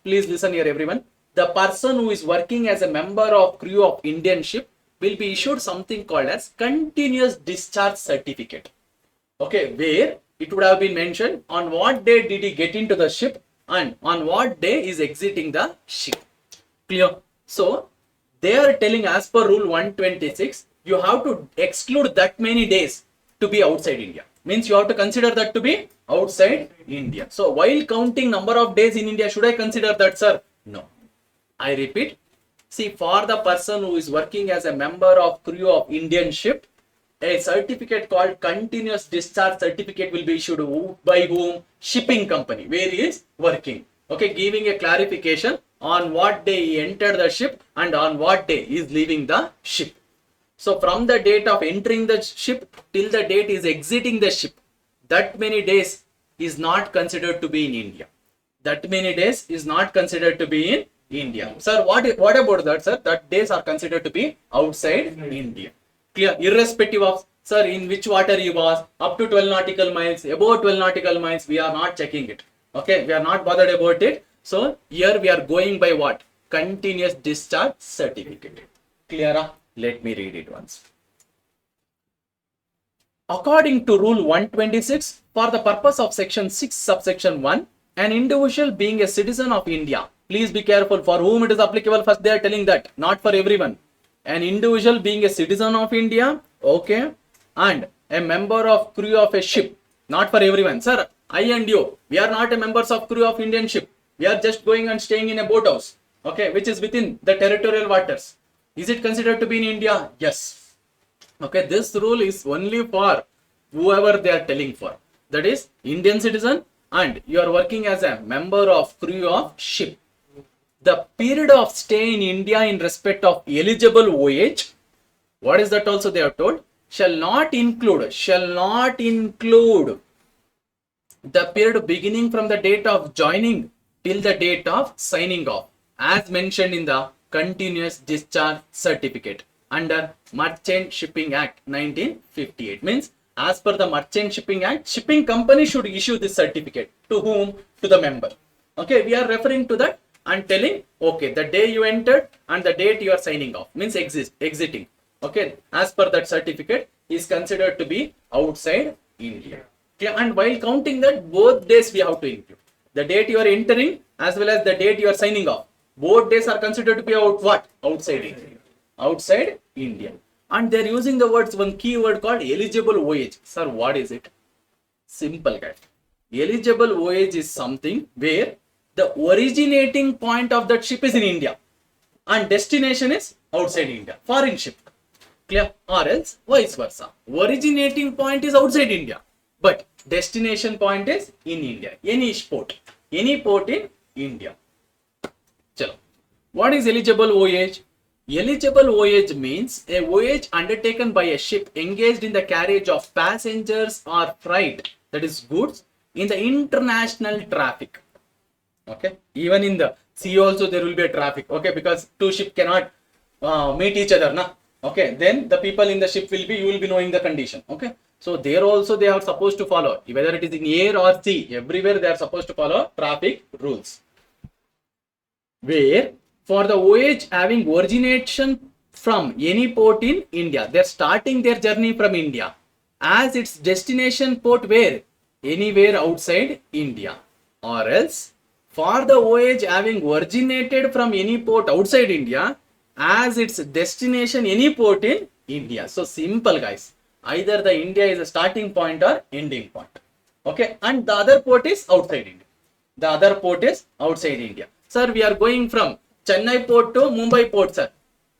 please listen here, everyone. The person who is working as a member of crew of Indian ship will be issued something called as continuous discharge certificate. Okay, where it would have been mentioned on what day did he get into the ship and on what day is exiting the ship. Clear? So they are telling as per rule 126, you have to exclude that many days to be outside India. Means you have to consider that to be outside India. So while counting number of days in India, should I consider that, sir? No. I repeat, see, for the person who is working as a member of crew of Indian ship, a certificate called continuous discharge certificate will be issued by whom? Shipping company, where he is working. Okay, giving a clarification on what day he entered the ship and on what day he is leaving the ship. So from the date of entering the ship till the date he is exiting the ship, that many days is not considered to be in India. That many days is not considered to be in India. Sir, what about that, sir? That days are considered to be outside India. Clear? Irrespective of, sir, in which water he was, up to 12 nautical miles, above 12 nautical miles, we are not checking it. Okay, we are not bothered about it. So here we are going by what? Continuous discharge certificate. Clear? Let me read it once. According to rule 126, for the purpose of section 6 subsection 1, an individual being a citizen of India, please be careful for whom it is applicable. First they are telling that, not for everyone. an individual being a citizen of India, okay, and a member of crew of a ship. Not for everyone, sir. I and you, we are not a members of crew of Indian ship. We are just going and staying in a boathouse, okay, which is within the territorial waters. Is it considered to be in India? Yes. Okay, this rule is only for whoever they are telling for. That is Indian citizen and you are working as a member of crew of ship. The period of stay in India in respect of eligible voyage, what is that also they have told? Shall not include the period beginning from the date of joining till the date of signing off, as mentioned in the continuous discharge certificate under Merchant Shipping Act 1958. Means as per the Merchant Shipping Act, shipping company should issue this certificate to whom? To the member. Okay, we are referring to that and telling, okay, the day you entered and the date you are signing off, means exiting. Okay, as per that certificate is considered to be outside India. Okay, and while counting that, both days we have to include. The date you are entering as well as the date you are signing off. Both days are considered to be outside India. Outside India. And they are using the words, one key word called eligible voyage. Sir, what is it? Simple, guys. Eligible voyage is something where the originating point of that ship is in India and destination is outside India. Foreign ship. Clear? Or else vice versa. Originating point is outside India, but destination point is in India. Any port in India. Chalo. What is eligible voyage? Eligible voyage means a voyage undertaken by a ship engaged in the carriage of passengers or freight, that is goods, in the international traffic. Okay, even in the sea also there will be a traffic. Okay, because two ships cannot meet each other, na? Okay, then the people in the ship will be, you will be knowing the condition. Okay, so there also they are supposed to follow, whether it is in air or sea, everywhere they are supposed to follow traffic rules. Where for the voyage having origination from any port in India, they are starting their journey from India as its destination port where? Anywhere outside India. Or else for the voyage having originated from any port outside India as its destination any port in India. So simple, guys. Either the India is a starting point or ending point. Okay, and the other port is outside India. Sir, we are going from Chennai port to Mumbai port, sir.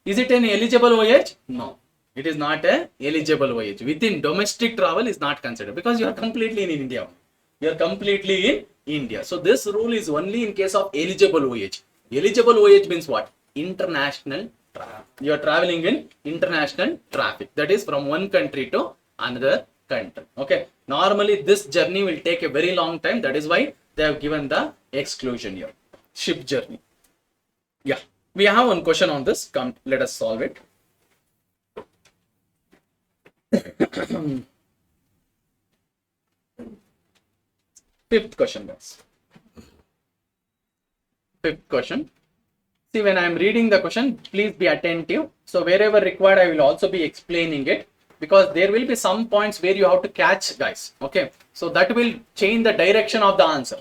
Is it an eligible voyage? No, it is not a eligible voyage. Within domestic travel is not considered because you are completely in India. So this rule is only in case of eligible voyage. Eligible voyage means what? International travel. You are traveling in international traffic. That is from one country to another country. Okay. Normally this journey will take a very long time. That is why they have given the exclusion here. Ship journey. Yeah. We have one question on this. Come, let us solve it. Fifth question, guys. Fifth question. See, when I am reading the question, please be attentive. So wherever required, I will also be explaining it because there will be some points where you have to catch, guys. Okay. So that will change the direction of the answer.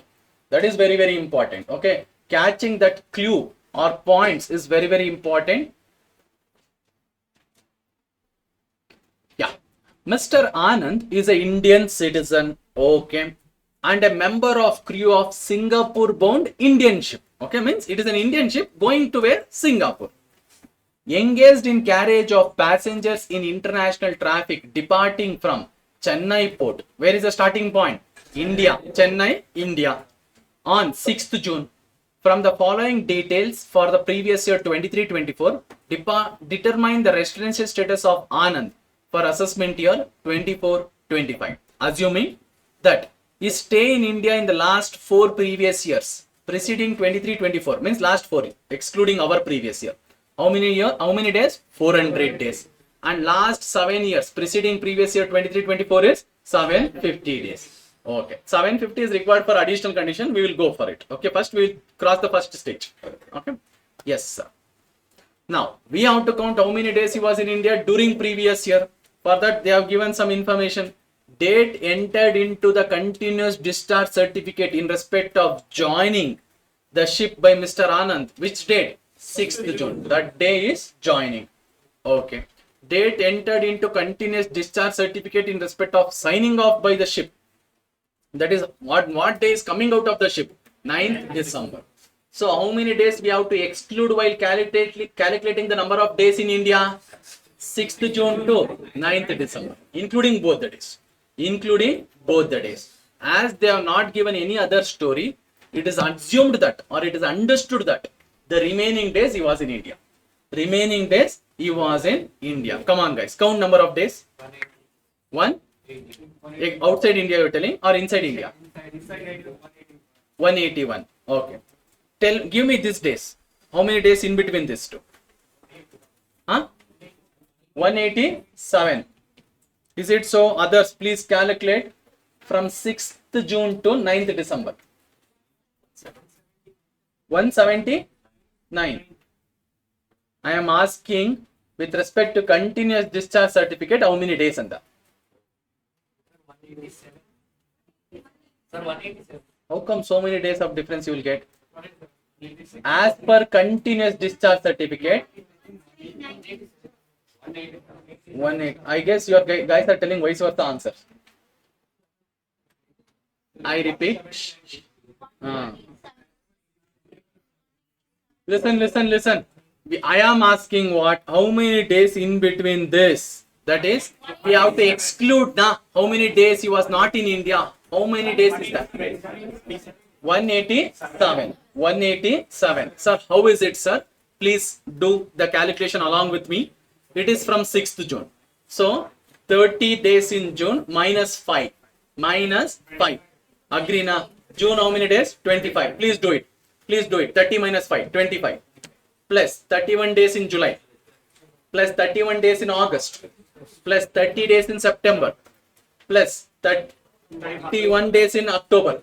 That is very, very important. Okay. Catching that clue or points is very, very important. Yeah. Mr. Anand is an Indian citizen. Okay. And a member of crew of Singapore bound Indian ship. Okay, means it is an Indian ship going to where? Singapore. Engaged in carriage of passengers in international traffic departing from Chennai port. Where is the starting point? India. Chennai, India. On 6th June. From the following details for the previous year 23-24, determine the residential status of Anand for assessment year 24-25. Assuming that his stay in India in the last 4 previous years preceding 23-24 means last 4 excluding our previous year. How many days? 400 days. And last 7 years preceding previous year 23-24 is 750 days. Okay, 750 is required for additional condition. We will go for it. Okay, first we will cross the first stage. Okay, yes, sir. Now we have to count how many days he was in India during previous year. For that they have given some information. Date entered into the continuous discharge certificate in respect of joining the ship by Mr. Anand. Which date? 6th June. That day is joining. Okay. Date entered into continuous discharge certificate in respect of signing off by the ship. That is what day is coming out of the ship? 9th December. So how many days we have to exclude while calculating the number of days in India? 6th June to 9th December, including both the days. Including both the days. As they have not given any other story, it is assumed that, or it is understood that the remaining days he was in India. Remaining days he was in India. Come on guys, count number of days. 1. Outside India you're telling, or inside India? 181. Okay. Give me these days. How many days in between these two? Huh? 187. Is it so? Others, please calculate from 6th June to 9th December. 179. I am asking with respect to continuous discharge certificate, how many days and that? 187. Sir, 187. How come so many days of difference you will get? As per continuous discharge certificate, 180. I guess your guys are telling vice versa answers. I repeat. Listen. I am asking what? How many days in between this? That is, we have to exclude now. How many days he was not in India? How many days is that? 187. 187. Sir, how is it, sir? Please do the calculation along with me. It is from 6th June. So, 30 days in June minus 5. Minus 5. Agree na? June how many days? 25. Please do it. 30 minus 5. 25. Plus 31 days in July. Plus 31 days in August. Plus 30 days in September. Plus 31 days in October.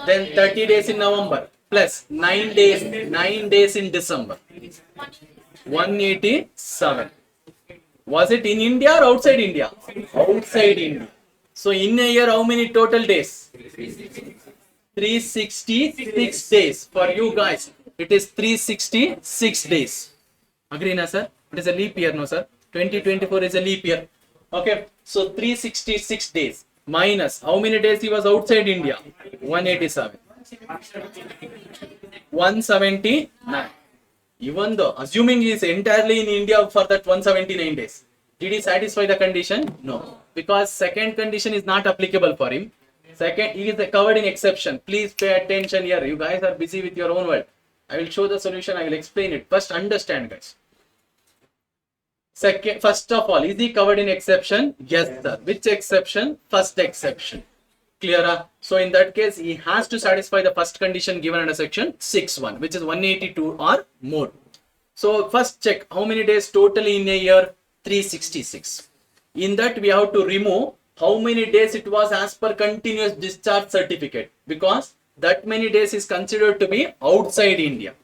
Then 30 days in November. Plus 9 days in December. 187. Was it in India or outside India? Outside India. So in a year, how many total days? 366 days. For you guys, it is 366 days. Agree na, sir? It is a leap year, no, sir? 2024 is a leap year. Okay. So 366 days minus how many days he was outside India? 187. 179. Even though, assuming he is entirely in India for that 179 days, did he satisfy the condition? No. Because second condition is not applicable for him. Second, he is covered in exception. Please pay attention here. You guys are busy with your own world. I will show the solution. I will explain it. First, understand, guys. Second, first of all, is he covered in exception? Yes, sir. Which exception? First exception. Clear? So in that case, he has to satisfy the first condition given under section 6.1, which is 182 or more. So first check how many days totally in a year? 366. In that we have to remove how many days it was as per continuous discharge certificate, because that many days is considered to be outside India.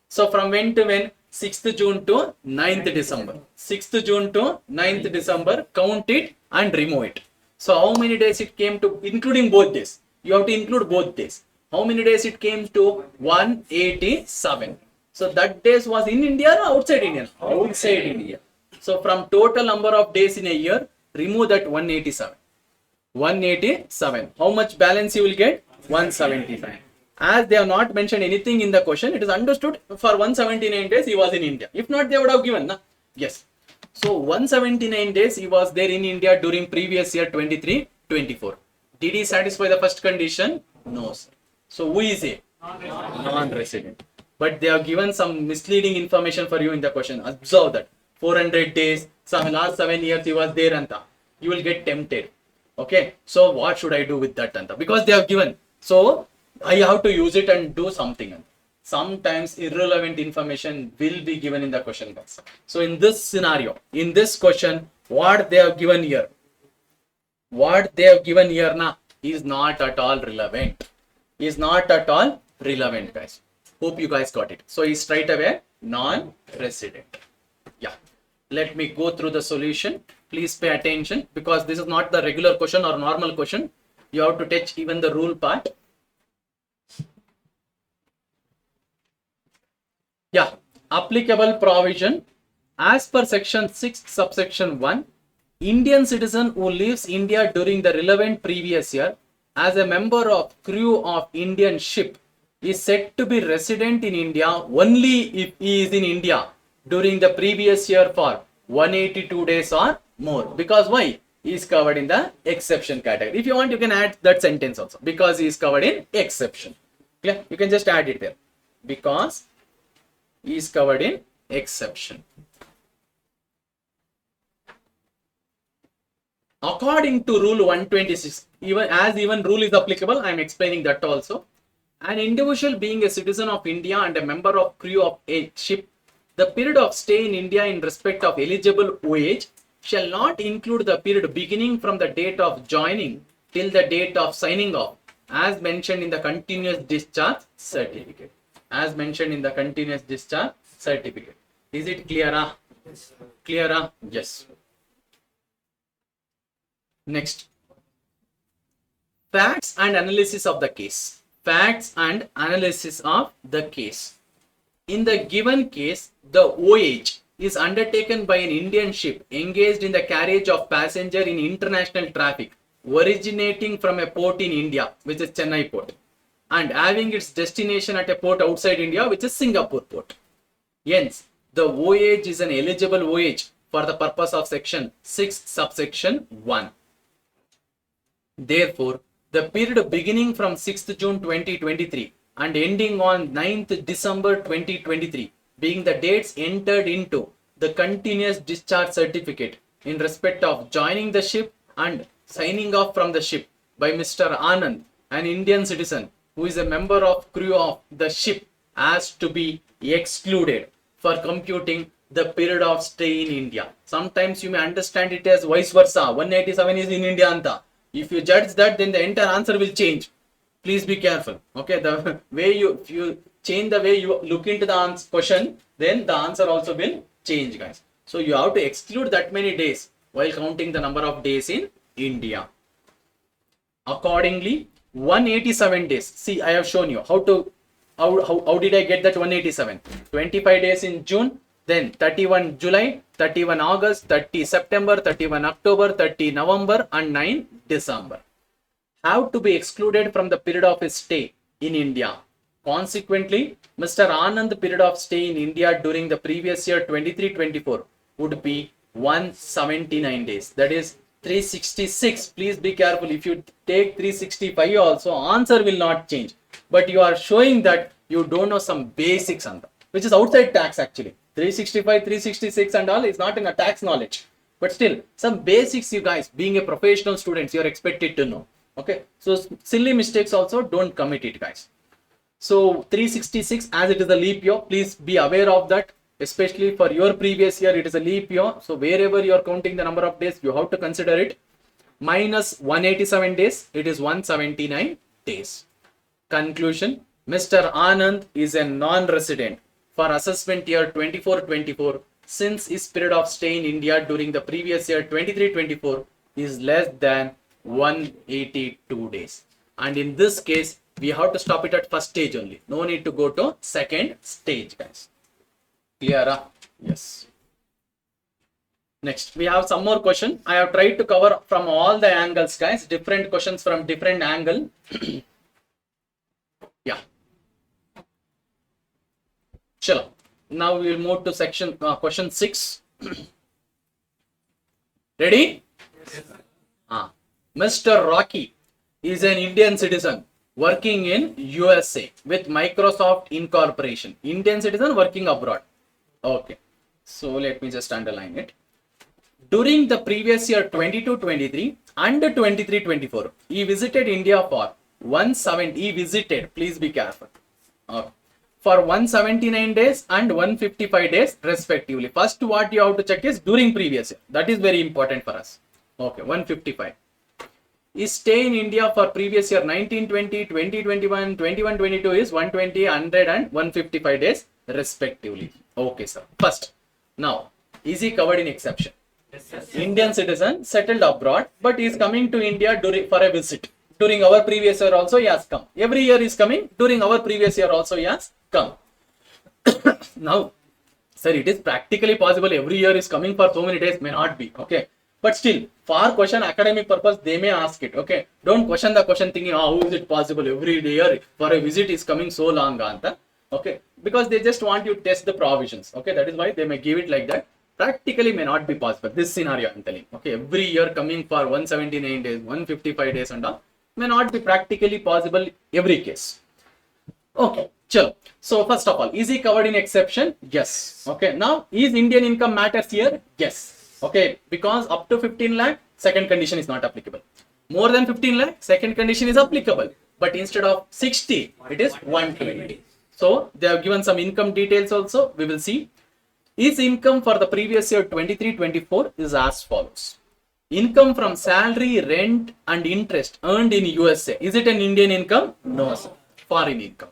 So from when to when? 6th June to 9th December. 6th June to 9th December, count it and remove it. So how many days it came to, including both days? You have to include both days. How many days it came to? 187. So that days was in India or outside India? Outside India. So from total number of days in a year, remove that 187. 187. How much balance you will get? 175. As they have not mentioned anything in the question, it is understood for 179 days he was in India. If not, they would have given, na? Yes. So 179 days he was there in India during previous year 23-24. Did he satisfy the first condition? No, sir. So who is he? Non-resident. But they have given some misleading information for you in the question. Observe that. 400 days, last 7 years he was there, anta. You will get tempted. Okay. So what should I do with that, anta? Because they have given. So I have to use it and do something. Sometimes irrelevant information will be given in the question box. So in this scenario, in this question, what they have given here, na, is not at all relevant. Is not at all relevant, guys. Hope you guys got it. So he's straight away non-resident. Yeah. Let me go through the solution. Please pay attention, because this is not the regular question or normal question. You have to touch even the rule part. Yeah, applicable provision As per section 6 subsection 1, Indian citizen who leaves India during the relevant previous year as a member of crew of Indian ship is said to be resident in India only if he is in India during the previous year for 182 days or more. Because why? He is covered in the exception category. If you want, you can add that sentence also. Because he is covered in exception. Clear? You can just add it there. Because he is covered in exception. According to rule 126, even rule is applicable, I am explaining that also. An individual being a citizen of India and a member of crew of a ship, the period of stay in India in respect of eligible voyage shall not include the period beginning from the date of joining till the date of signing off, as mentioned in the continuous discharge certificate. As mentioned in the continuous discharge certificate. Is it clear? Clear? Yes. Next. Facts and analysis of the case. Facts and analysis of the case. In the given case, the voyage is undertaken by an Indian ship engaged in the carriage of passenger in international traffic originating from a port in India, which is Chennai port, and having its destination at a port outside India, which is Singapore port. Hence, the voyage is an eligible voyage for the purpose of section 6 subsection 1. Therefore, the period beginning from 6th June 2023 and ending on 9th December 2023 being the dates entered into the continuous discharge certificate in respect of joining the ship and signing off from the ship by Mr. Anand, an Indian citizen who is a member of crew of the ship, has to be excluded for computing the period of stay in India. Sometimes you may understand it as vice versa. 187 is in India anta. If you judge that, then the entire answer will change. Please be careful. Okay, the way if you change the way you look into the question, then the answer also will change, guys. So you have to exclude that many days while counting the number of days in India. Accordingly, 187 days. See, I have shown you how did I get that 187? 25 days in June, then 31 July, 31 August, 30 September, 31 October, 30 November and 9 December. Have to be excluded from the period of his stay in India. Consequently, Mr. Anand's period of stay in India during the previous year 23-24 would be 179 days. That is 366. Please be careful. If you take 365 also, answer will not change. But you are showing that you don't know some basics on that, which is outside tax actually. 365, 366 and all is not in a tax knowledge. But still, some basics you guys, being a professional students, you are expected to know. Okay. So, silly mistakes also don't commit it, guys. So, 366 as it is a leap year, please be aware of that. Especially for your previous year, it is a leap year. So, wherever you are counting the number of days, you have to consider it. Minus 187 days, it is 179 days. Conclusion, Mr. Anand is a non-resident for assessment year 24-24 since his period of stay in India during the previous year 23-24 is less than 182 days. And in this case, we have to stop it at first stage only. No need to go to second stage, guys. Clear? Yes. Next, we have some more question. I have tried to cover from all the angles, guys. Different questions from different angle. Yeah. Chalo. Now we will move to section question 6. Ready? Yes, Mr. Rocky is an Indian citizen working in USA with Microsoft Incorporation. Indian citizen working abroad. Okay. So let me just underline it. During the previous year 22-23 and 23-24, he visited India for 170. He visited. Please be careful. Okay. For 179 days and 155 days respectively. First, what you have to check is during previous year. That is very important for us. Okay, 155. His stay in India for previous year 1920, 2021, 21-22 is 120, 100 and 155 days respectively. Okay, sir. First, now, is he covered in exception? Yes. Indian citizen settled abroad, but he is coming to India for a visit. During our previous year also he has come. Every year he is coming. During our previous year also he has come. Now, Sir, it is practically possible. Every year is coming for so many days, may not be. Okay. But still, for question academic purpose, they may ask it. Okay. Don't question the question thinking, how is it possible every year for a visit is coming so long, Anta. Okay. Because they just want you to test the provisions. Okay. That is why they may give it like that. Practically may not be possible. This scenario I'm telling. Okay. Every year coming for 179 days, 155 days and all may not be practically possible every case. Okay. Chalo. So first of all, is he covered in exception? Yes. Okay. Now, is Indian income matters here? Yes. Okay. Because up to 15 lakh, second condition is not applicable. More than 15 lakh, second condition is applicable. But instead of 60, it is 120. So they have given some income details also. We will see. His income for the previous year 23-24 is as follows. Income from salary, rent and interest earned in USA. Is it an Indian income? No, sir. Foreign income.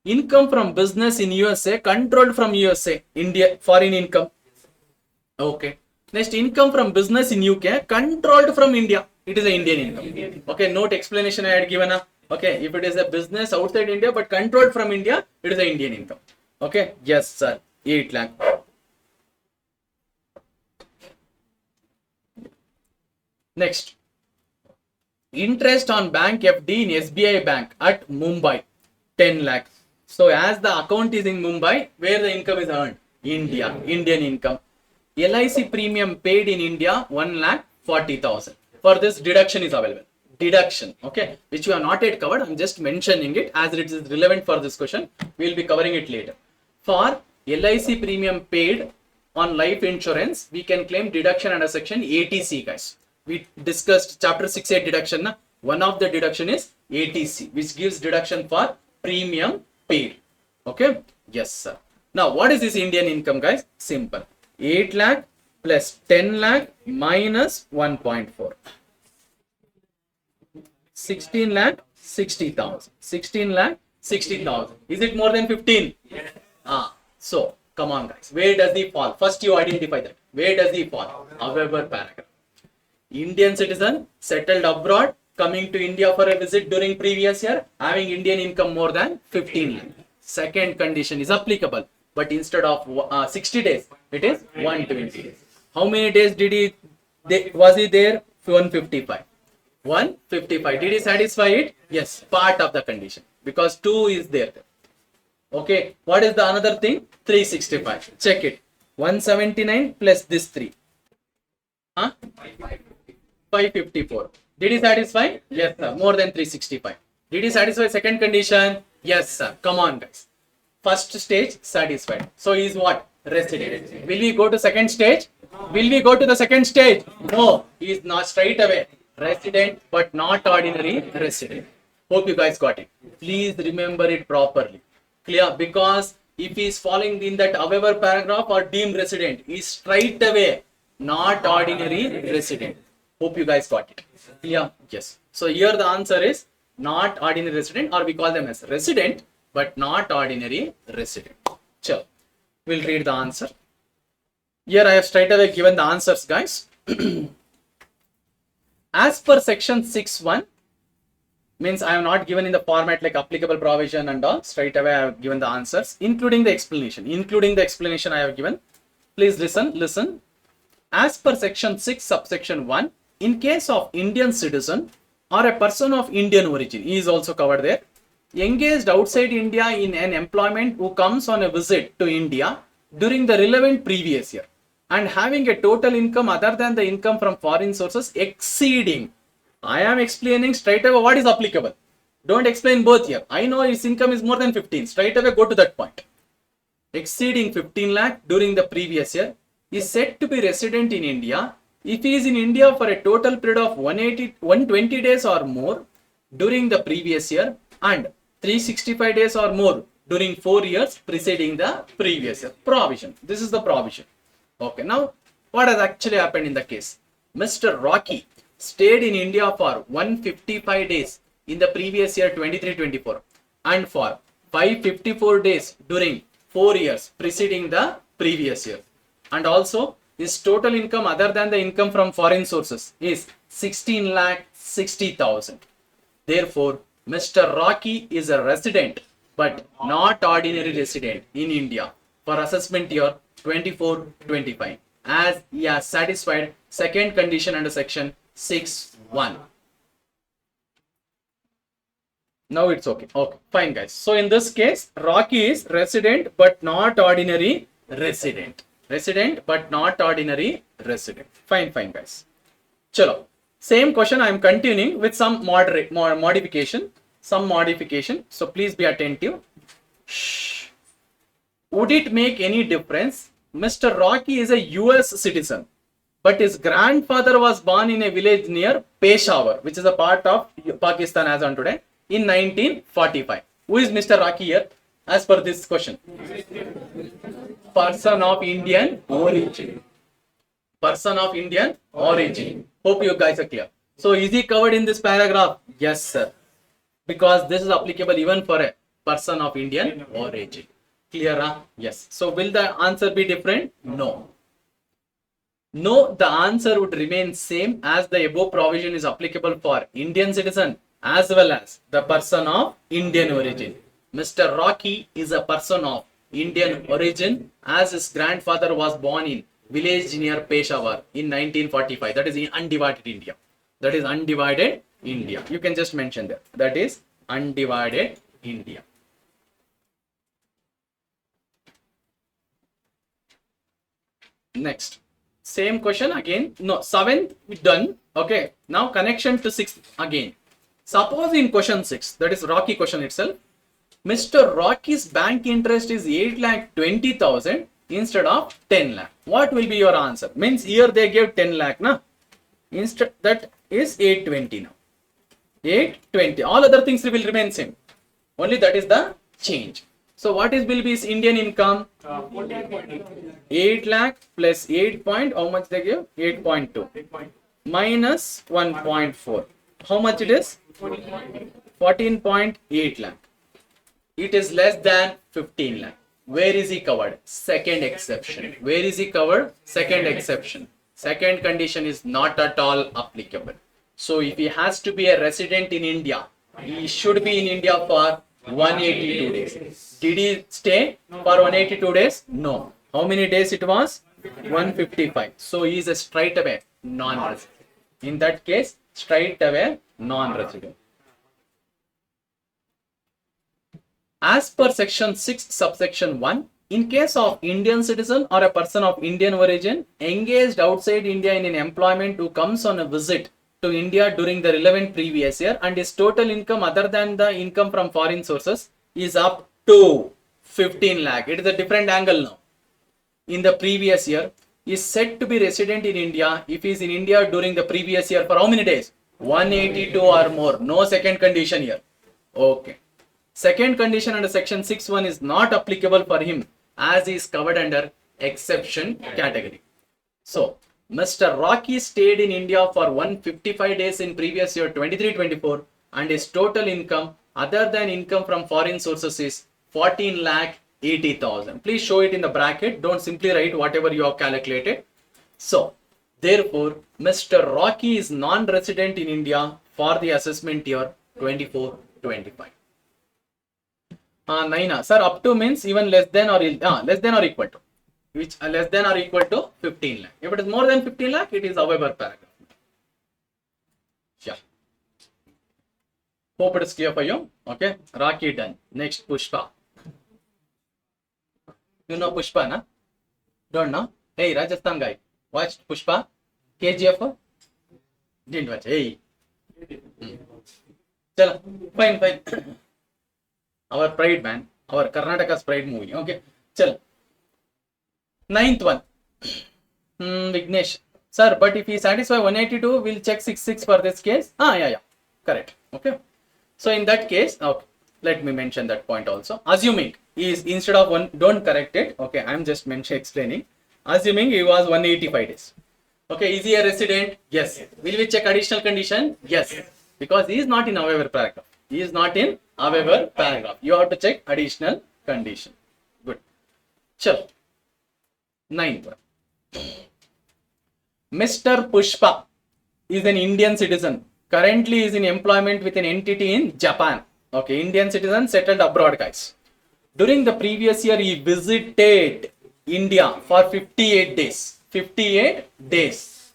Income from business in USA, controlled from USA, India, foreign income. Okay. Next, income from business in UK, controlled from India. It is an Indian income. Okay, note explanation I had given. Okay, if it is a business outside India but controlled from India, it is an Indian income. Okay, yes, sir. 8 lakh. Next, interest on bank FD in SBI Bank at Mumbai, 10 lakh. So as the account is in Mumbai, where the income is earned? India, Indian income. LIC premium paid in India, 1,40,000. For this, deduction is available. Deduction, okay, which you are not yet covered. I'm just mentioning it as it is relevant for this question. We will be covering it later. For LIC premium paid on life insurance, we can claim deduction under section 80C, guys. We discussed chapter 6.8 deduction. One of the deduction is 80C, which gives deduction for premium paid. Okay, yes, sir. Now, what is this Indian income, guys? Simple. 8 lakh plus 10 lakh minus 1.4. 16 lakh 60,000. 16 lakh 60,000. Is it more than 15? Yes. So, come on, guys. Where does he fall? First, you identify that. Where does he fall? However, paragraph. Indian citizen settled abroad, coming to India for a visit during previous year, having Indian income more than 15 lakh. Second condition is applicable, but instead of 60 days, it is 120 days. How many days did was he there? 155. 155. Did he satisfy it? Yes, part of the condition, because 2 is there. Okay, what is the another thing? 365. Check it. 179 plus this 3. 554. Did he satisfy? Yes, sir. More than 365. Did he satisfy second condition? Yes, sir. Come on, guys. First stage satisfied. So he is what? Resident. Will we go to second stage? Will we go to the second stage? No. He is not straight away. Resident, but not ordinary resident. Hope you guys got it. Please remember it properly. Clear? Because if he is falling in that however paragraph or deemed resident, he is straight away not ordinary resident. Hope you guys got it. Clear? Yes. So here the answer is not ordinary resident, or we call them as resident, but not ordinary resident. Sure. We'll read the answer. Here I have straight away given the answers, guys. As per section 6.1, means I have not given in the format like applicable provision and all. Straight away I have given the answers, including the explanation. Including the explanation I have given. Please listen. As per section 6 subsection 1, in case of Indian citizen or a person of Indian origin, he is also covered there, engaged outside India in an employment who comes on a visit to India during the relevant previous year and having a total income other than the income from foreign sources exceeding. I am explaining straight away what is applicable. Don't explain both here. I know his income is more than 15. Straight away go to that point. Exceeding 15 lakh during the previous year is said to be resident in India if he is in India for a total period of 120 days or more during the previous year and 365 days or more during 4 years preceding the previous year. Provision. This is the provision. Okay, now what has actually happened in the case? Mr. Rocky stayed in India for 155 days in the previous year 23-24 and for 554 days during 4 years preceding the previous year. And also his total income other than the income from foreign sources is 16,60,000. Therefore, Mr. Rocky is a resident but not ordinary resident in India for assessment year 24-25 as he has satisfied second condition under section 6(1). Now it's okay. Okay, fine guys. So in this case, Rocky is resident but not ordinary resident. Resident but not ordinary resident. Fine guys. Chalo. Same question I am continuing with some modification. Some modification. So please be attentive. Shh. Would it make any difference? Mr. Rocky is a US citizen, but his grandfather was born in a village near Peshawar, which is a part of Pakistan as on today, in 1945. Who is Mr. Rocky here? As per this question. Person of Indian origin. Person of Indian origin. Hope you guys are clear. So is he covered in this paragraph? Yes, sir. Because this is applicable even for a person of Indian origin. Clear? Huh? Yes. So will the answer be different? No. No, the answer would remain same as the above provision is applicable for Indian citizen as well as the person of Indian origin. Mr. Rocky is a person of Indian origin as his grandfather was born in village near Peshawar in 1945. That is in undivided India. That is undivided India. You can just mention that. That is undivided India. Next. Same question again. No, 7th done. Okay. Now connection to 6th again. Suppose in question 6, that is Rocky question itself, Mr. Rocky's bank interest is 8,20,000 instead of 10 lakh. What will be your answer? Means here they gave 10 lakh, na? Instead that is 820 now. 820. All other things will remain same. Only that is the change. So what is will be his Indian income? 8 lakh plus 8 point, how much they give? 8.2 minus 1.4. How much it is? 14.8 lakh. It is less than 15 lakh. Where is he covered? Second exception. Where is he covered? Second exception. Second condition is not at all applicable. So if he has to be a resident in India, he should be in India for 182 days. Did he stay for 182 days? No. How many days it was? 155. So he is a straight away non-resident. In that case, straight away non-resident. As per section 6 subsection 1, in case of Indian citizen or a person of Indian origin engaged outside India in an employment who comes on a visit to India during the relevant previous year and his total income other than the income from foreign sources is up to 15 lakh. It is a different angle now. In the previous year is said to be resident in India if he is in India during the previous year for how many days? 182 or more. No second condition here. Okay. Second condition under section 6(1) is not applicable for him as he is covered under exception category. So, Mr. Rocky stayed in India for 155 days in previous year 23-24 and his total income other than income from foreign sources is 14,80,000. Please show it in the bracket. Don't simply write whatever you have calculated. So, therefore, Mr. Rocky is non-resident in India for the assessment year 24-25. 9. Sir, up to means even less than or equal to. Which less than or equal to 15 lakh. If it is more than 15 lakh, it is however paragraph. Yeah. Hope it is clear for you. Okay. Rocky done. Next, Pushpa. You know Pushpa, na? Don't know? Hey, Rajasthan guy. Watched Pushpa? KGF? Didn't watch. Hey. Chala. Fine. Our pride, man. Our Karnataka's pride movie. Okay. Chal. 9th one. Vignesh. Sir, but if he satisfy 182, we'll check 66 for this case. Yeah. Correct. Okay. So in that case, okay. Let me mention that point also. Assuming he is instead of 1, don't correct it. Okay. I'm just explaining. Assuming he was 185 days. Okay. Is he a resident? Yes. Will we check additional condition? Yes. Because he is not in however paragraph. He is not in however paragraph. You have to check additional condition. Good. Chal. 9th one. Mr. Pushpa is an Indian citizen. Currently is in employment with an entity in Japan. Okay, Indian citizen settled abroad, guys. During the previous year, he visited India for 58 days. 58 days.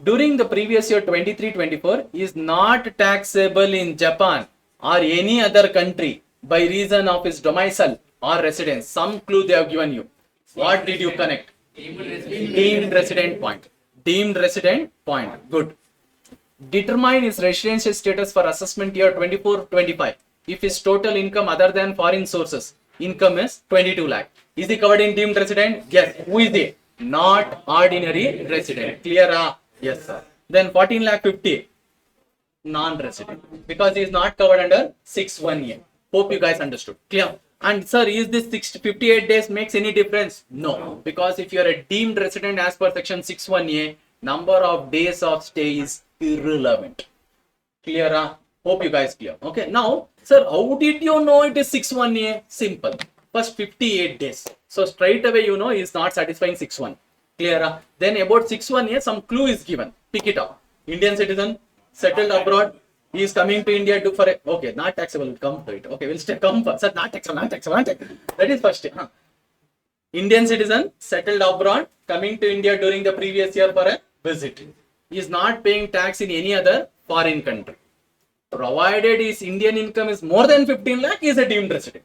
During the previous year 23-24, he is not taxable in Japan or any other country by reason of his domicile or residence. Some clue they have given you. What did you connect? Deemed resident point. Deemed resident point. Good. Determine his residential status for assessment year 24-25. If his total income other than foreign sources income is 22 lakh. Is he covered in deemed resident? Yes. Who is he? Not ordinary resident. Clear? Yes, sir. Then 14 lakh 50. Non-resident. Because he is not covered under 6-1A. Hope you guys understood. Clear? And sir, is this 58 days makes any difference? No. Because if you are a deemed resident as per section 6-1A, number of days of stay is irrelevant. Clear? Hope you guys clear. Okay. Now, sir, how did you know it is 6-1A? Simple. First 58 days. So straight away you know he is not satisfying 6-1. Clear? Then about 6-1A, some clue is given. Pick it up. Indian citizen, settled abroad. He is coming to India to for a, okay, not taxable. Come to it. Okay, we'll stay. Come first. Sir, not taxable. That is first. Indian citizen, settled abroad, coming to India during the previous year for a visit. He is not paying tax in any other foreign country. Provided his Indian income is more than 15 lakh, he is a deemed resident.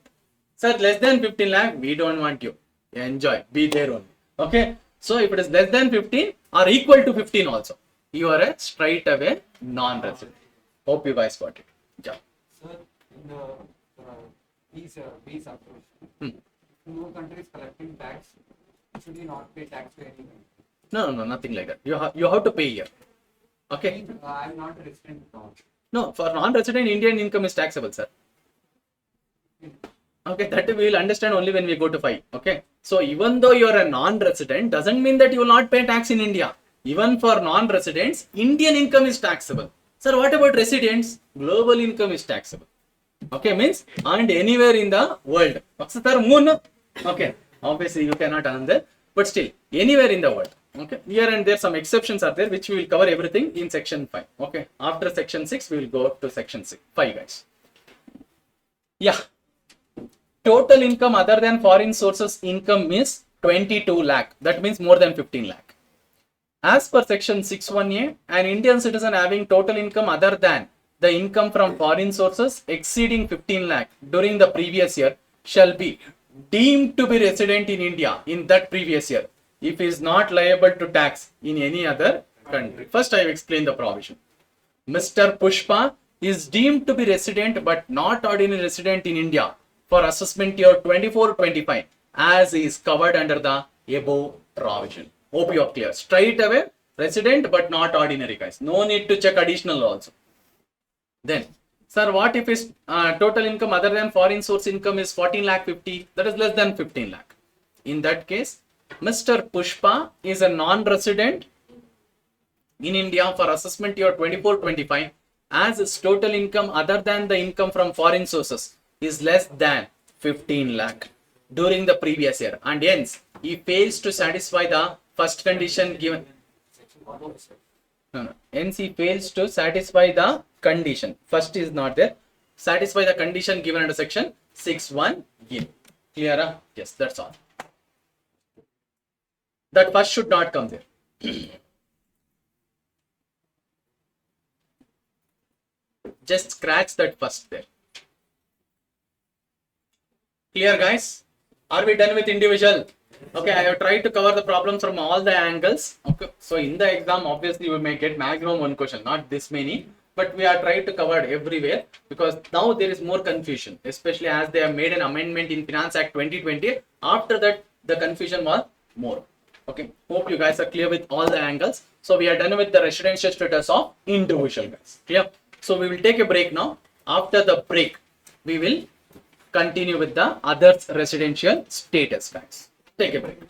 Sir, less than 15 lakh, we don't want you. Enjoy. Be there only. Okay. So if it is less than 15 or equal to 15 also, you are a straight away non-resident. Hope you guys got it. Yeah. Sir, in the visa approach, no country is collecting tax, should we not pay tax to anyone? No, nothing like that. You have to pay here. Okay. I am not a resident now. No, for non-resident, Indian income is taxable, sir. Okay, that we will understand only when we go to 5. Okay. So even though you are a non-resident, doesn't mean that you will not pay tax in India. Even for non-residents, Indian income is taxable. Sir, what about residents? Global income is taxable. Okay, means earned anywhere in the world. Okay, obviously you cannot earn there, but still anywhere in the world. Okay, here and there some exceptions are there, which we will cover everything in section 5. Okay, after section 6 we will go to section 5, guys. Yeah, total income other than foreign sources income is 22 lakh. That means more than 15 lakh. As per section 6-1A, an Indian citizen having total income other than the income from foreign sources exceeding 15 lakh during the previous year shall be deemed to be resident in India in that previous year if he is not liable to tax in any other country. First, I have explained the provision. Mr. Pushpa is deemed to be resident but not ordinary resident in India for assessment year 24-25 as he is covered under the above provision. Hope you are clear. Straight away, resident but not ordinary, guys. No need to check additional also. Then, sir, what if his total income other than foreign source income is 14 lakh 50? That is less than 15 lakh. In that case, Mr. Pushpa is a non-resident in India for assessment year 24-25 as his total income other than the income from foreign sources is less than 15 lakh during the previous year, and hence he fails to satisfy the first condition given. Hence he fails to satisfy the condition. First is not there. Satisfy the condition given under section 6-1A. Clear? Yes, that's all. That first should not come there. Just scratch that first there. Clear, guys? Are we done with individual? Okay, I have tried to cover the problems from all the angles. Okay, so in the exam, obviously we may get maximum one question, not this many, but we are trying to cover everywhere because now there is more confusion, especially as they have made an amendment in Finance Act 2020. After that, the confusion was more. Okay, hope you guys are clear with all the angles. So we are done with the residential status of individual, guys. Clear? So we will take a break now. After the break, we will continue with the others residential status, guys. Take a break.